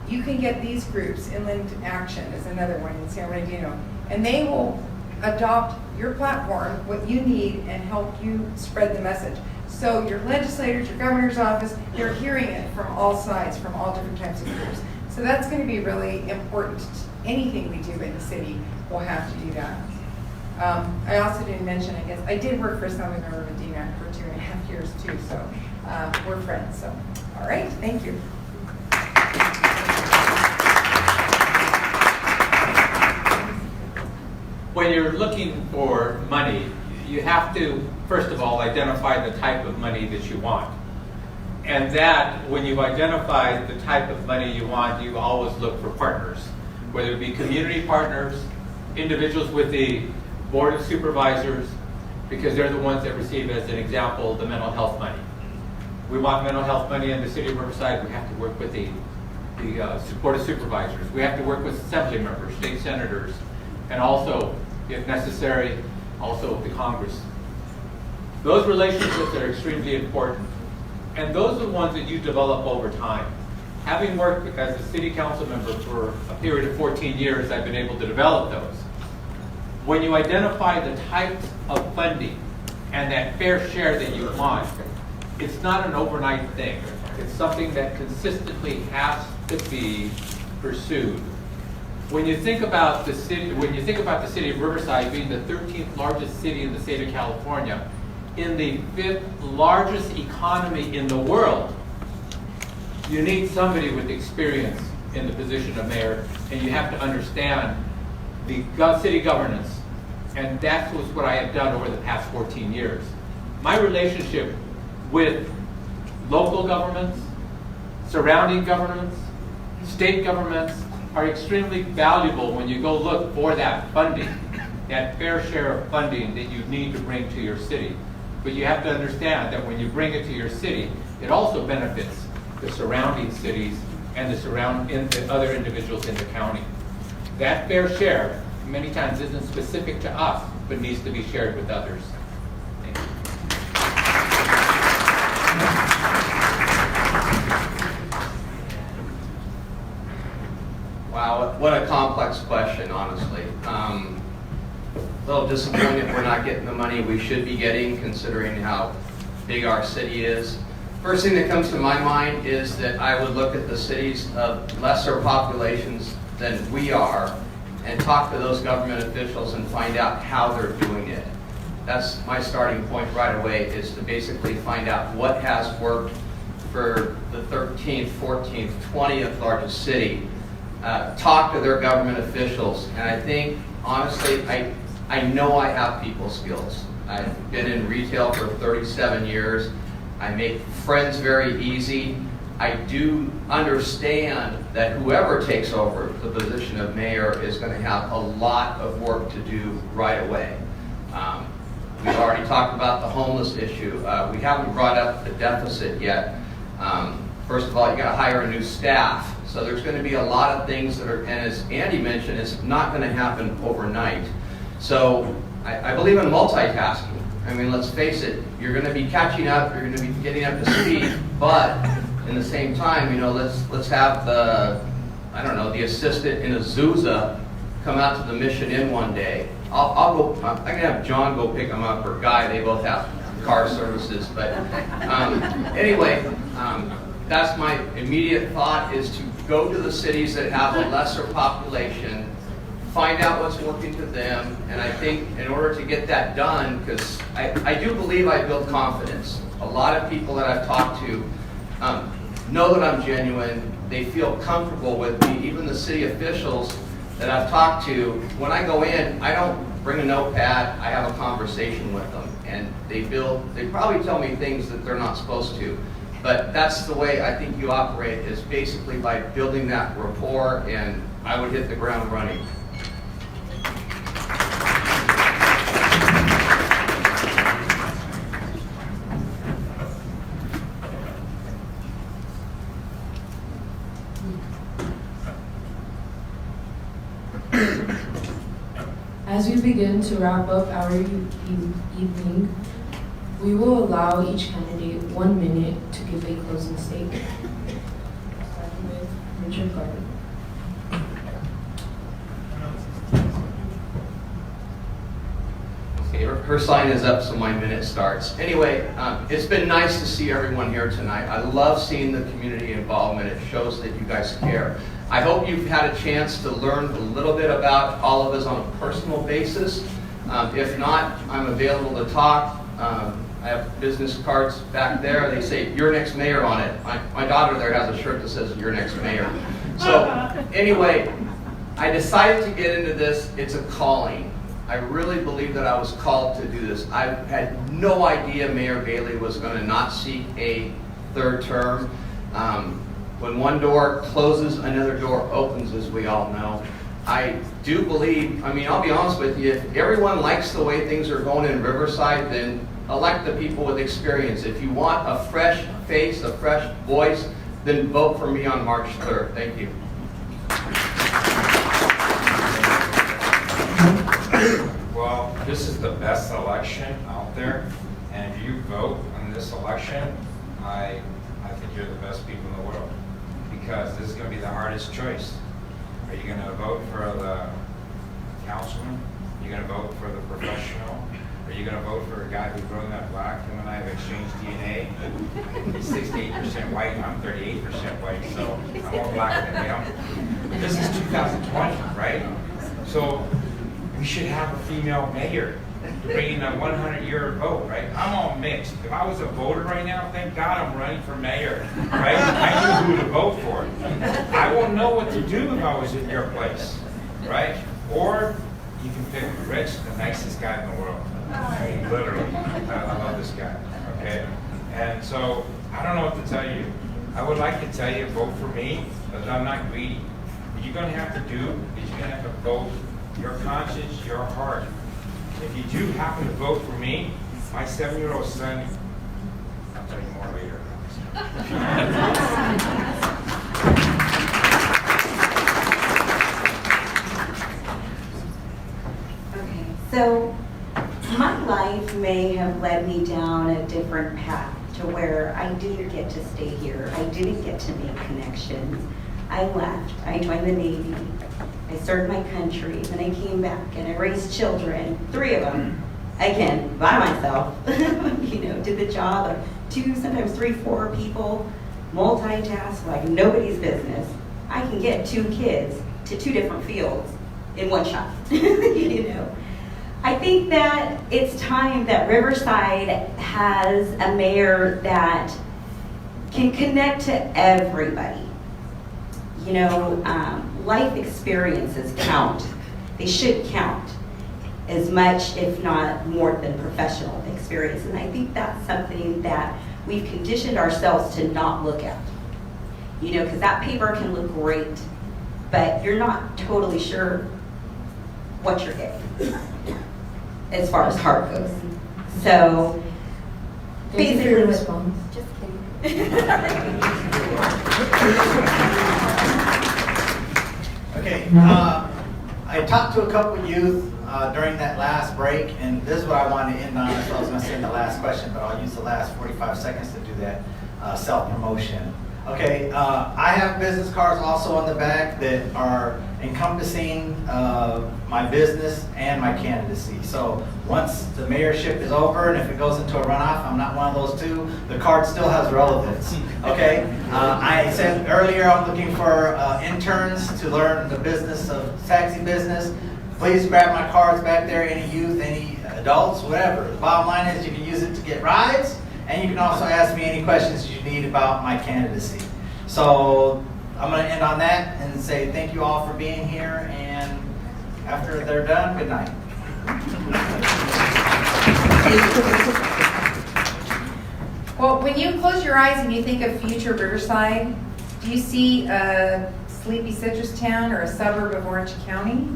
You can get these groups, Inland Action is another one in San Bernardino, and they will adopt your platform, what you need, and help you spread the message. So your legislators, your governor's office, they're hearing it from all sides, from all different types of groups. So that's going to be really important. Anything we do in the city will have to do that. I also didn't mention, I guess, I did work for Assemblymember Medina for 2.5 years too, so we're friends. So, all right, thank you. When you're looking for money, you have to, first of all, identify the type of money that you want. And that, when you've identified the type of money you want, you always look for partners, whether it be community partners, individuals with the Board of Supervisors, because they're the ones that receive, as an example, the mental health money. We want mental health money in the city of Riverside, we have to work with the Board of Supervisors. We have to work with assembly members, state senators, and also, if necessary, also the Congress. Those relationships are extremely important. And those are the ones that you develop over time. Having worked as a city council member for a period of 14 years, I've been able to develop those. When you identify the types of funding and that fair share that you want, it's not an overnight thing. It's something that consistently has to be pursued. When you think about the city, of Riverside being the 13th largest city in the state of California, in the 5th largest economy in the world, you need somebody with experience in the position of mayor, and you have to understand the city governance. And that's what I have done over the past 14 years. My relationship with local governments, surrounding governments, state governments are extremely valuable when you go look for that funding, that fair share of funding that you need to bring to your city. But you have to understand that when you bring it to your city, it also benefits the surrounding cities and the other individuals in the county. That fair share many times isn't specific to us, but needs to be shared with others. Thank you. Wow, what a complex question, honestly. A little disappointed we're not getting the money we should be getting, considering how big our city is. First thing that comes to my mind is that I would look at the cities of lesser populations than we are and talk to those government officials and find out how they're doing it. That's my starting point right away, is to basically find out what has worked for the 13th, 14th, 20th largest city. Talk to their government officials, and I think, honestly, I know I have people skills. I've been in retail for 37 years. I make friends very easy. I do understand that whoever takes over the position of mayor is going to have a lot of work to do right away. We've already talked about the homeless issue. We haven't brought up the deficit yet. First of all, you got to hire a new staff. So there's going to be a lot of things that are, and as Andy mentioned, it's not going to happen overnight. So I believe in multitasking. I mean, let's face it, you're going to be catching up, you're going to be getting up to speed, but in the same time, you know, let's have the, I don't know, the assistant in Azusa come out to the Mission Inn one day. I can have John go pick them up, or Guy, they both have car services, but anyway, that's my immediate thought, is to go to the cities that have a lesser population, find out what's working to them, and I think in order to get that done, because I do believe I build confidence. A lot of people that I've talked to know that I'm genuine. They feel comfortable with me. Even the city officials that I've talked to, when I go in, I don't bring a notepad. I have a conversation with them, and they probably tell me things that they're not supposed to. But that's the way I think you operate, is basically by building that rapport, and I would hit the ground running. As we begin to wrap up our evening, we will allow each candidate 1 minute to give a closing statement. Starting with Richard Gardner. Okay, her sign is up, so my minute starts. Anyway, it's been nice to see everyone here tonight. I love seeing the community involvement. It shows that you guys care. I hope you've had a chance to learn a little bit about all of us on a personal basis. If not, I'm available to talk. I have business cards back there. They say, "Your next mayor" on it. My daughter there has a shirt that says, "Your next mayor." So anyway, I decided to get into this. It's a calling. I really believe that I was called to do this. I had no idea Mayor Bailey was going to not seek a third term. When one door closes, another door opens, as we all know. I do believe, I'll be honest with you, if everyone likes the way things are going in Riverside, then elect the people with experience. If you want a fresh face, a fresh voice, then vote for me on March 3rd. Thank you. Well, this is the best election out there, and if you vote on this election, I think you're the best people in the world, because this is going to be the hardest choice. Are you going to vote for the councilman? Are you going to vote for the professional? Are you going to vote for a guy who's grown up black? Him and I have exchanged DNA. He's 68% white, I'm 38% white, so I'm more black than him. But this is 2020, right? So we should have a female mayor bringing a 100-year vote, right? I'm all mixed. If I was a voter right now, thank God I'm running for mayor, right? I knew who to vote for. I won't know what to do if I was in your place, right? Or you can pick Rich, the nicest guy in the world. I mean, literally. I love this guy, okay? And so, I don't know what to tell you. I would like to tell you, vote for me, but I'm not greedy. What you're going to have to do is you're going to have to vote your conscience, your heart. If you do happen to vote for me, my 7-year-old son, I'll tell you more later. Okay, so my life may have led me down a different path to where I didn't get to stay here. I didn't get to make connections. I left. I joined the Navy. I served my country, then I came back and I raised children, 3 of them, again, by myself, did the job of 2, sometimes 3, 4 people, multitask like nobody's business. I can get 2 kids to 2 different fields in one shot, I think that it's time that Riverside has a mayor that can connect to everybody. Life experiences count. They should count as much, if not more, than professional experience. And I think that's something that we've conditioned ourselves to not look at. Because that paper can look great, but you're not totally sure what you're getting as far as heart goes. So, basically, response. Just kidding. Okay, I talked to a couple of youth during that last break, and this is what I wanted to end on. That's what I was going to say in the last question, but I'll use the last 45 seconds to do that self-promotion. Okay, I have business cards also on the back that are encompassing my business and my candidacy. So once the mayorship is over, and if it goes into a runoff, I'm not one of those 2, the card still has relevance. Okay, I said earlier I'm looking for interns to learn the business of taxi business. Please grab my cards back there, any youth, any adults, whatever. The bottom line is you can use it to get rides, and you can also ask me any questions you need about my candidacy. So I'm going to end on that and say thank you all for being here, and after they're done, good night. Well, when you close your eyes and you think of future Riverside, do you see a sleepy citrus town or a suburb of Orange County?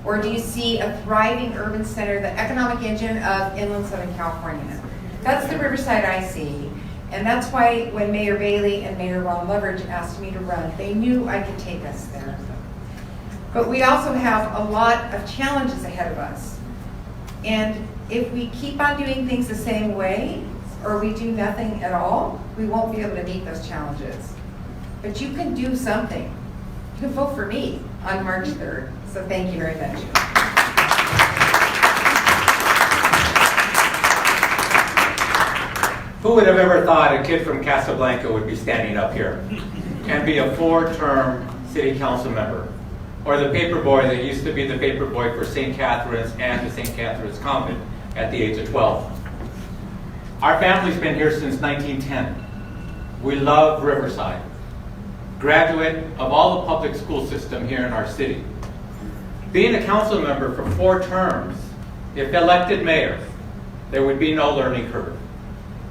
Or do you see a thriving urban center, the economic engine of inland Southern California? That's the Riverside I see. And that's why when Mayor Bailey and Mayor Ron Loveridge asked me to run, they knew I could take us there. But we also have a lot of challenges ahead of us. And if we keep on doing things the same way, or we do nothing at all, we won't be able to meet those challenges. But you can do something. You can vote for me on March 3rd. So thank you very much. Who would have ever thought a kid from Casablanca would be standing up here and be a 4-term city council member? Or the paper boy that used to be the paper boy for St. Catherine's and the St. Catherine's Convent at the age of 12. Our family's been here since 1910. We love Riverside. Graduate of all the public school system here in our city. Being a council member for 4 terms, if elected mayor, there would be no learning curve.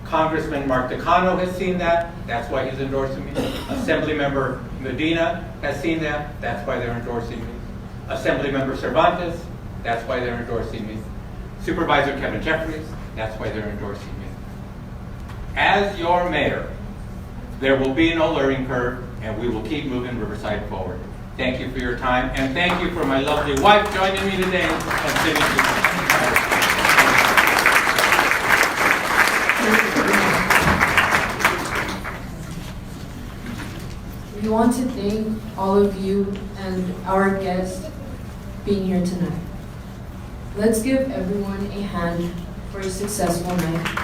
Congressman Mark Decano has seen that, that's why he's endorsing me. Assemblymember Medina has seen that, that's why they're endorsing me. Assemblymember Cervantes, that's why they're endorsing me. Supervisor Kevin Jeffries, that's why they're endorsing me. As your mayor, there will be no learning curve, and we will keep moving Riverside forward. Thank you for your time, and thank you for my lovely wife joining me today and sitting with me. We want to thank all of you and our guests being here tonight. Let's give everyone a hand for a successful night.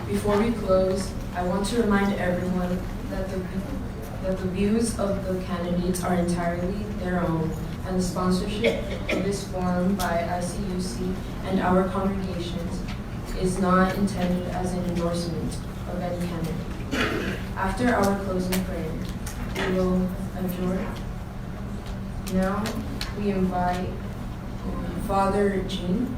Before we close, I want to remind everyone that the views of the candidates are entirely their own, and the sponsorship of this forum by ICUC and our congregations is not intended as an endorsement of any candidate. After our closing prayer, we will adjourn. Now, we invite Father Jean.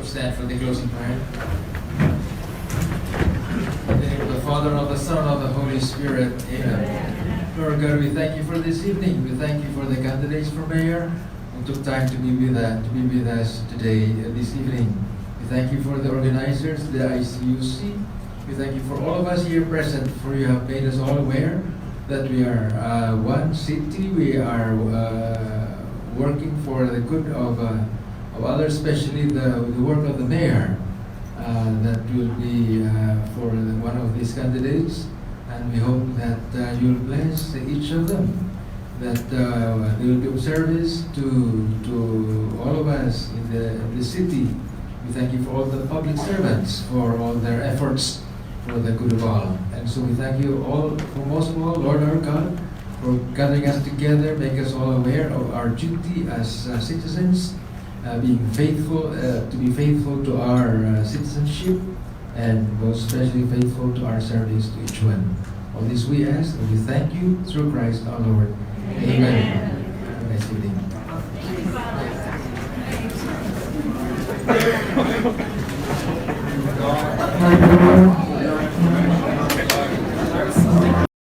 Stand for the closing prayer. In the name of the Father, and of the Son, and of the Holy Spirit. Amen. Lord God, we thank you for this evening. We thank you for the candidates for mayor who took time to be with us today, this evening. We thank you for the organizers, the ICUC. We thank you for all of us here present, for you have made us all aware that we are one city. We are working for the good of others, especially the work of the mayor that will be for one of these candidates, and we hope that you'll bless each of them, that they will be of service to all of us in the city. We thank you for all the public servants for all their efforts for the good of all, and so we thank you all, for most of all, Lord our God, for gathering us together, make us all aware of our duty as citizens. Being faithful, to be faithful to our citizenship, and most especially faithful to our service to each one. All this we ask, and we thank you through Christ our Lord. Amen. Have a nice evening.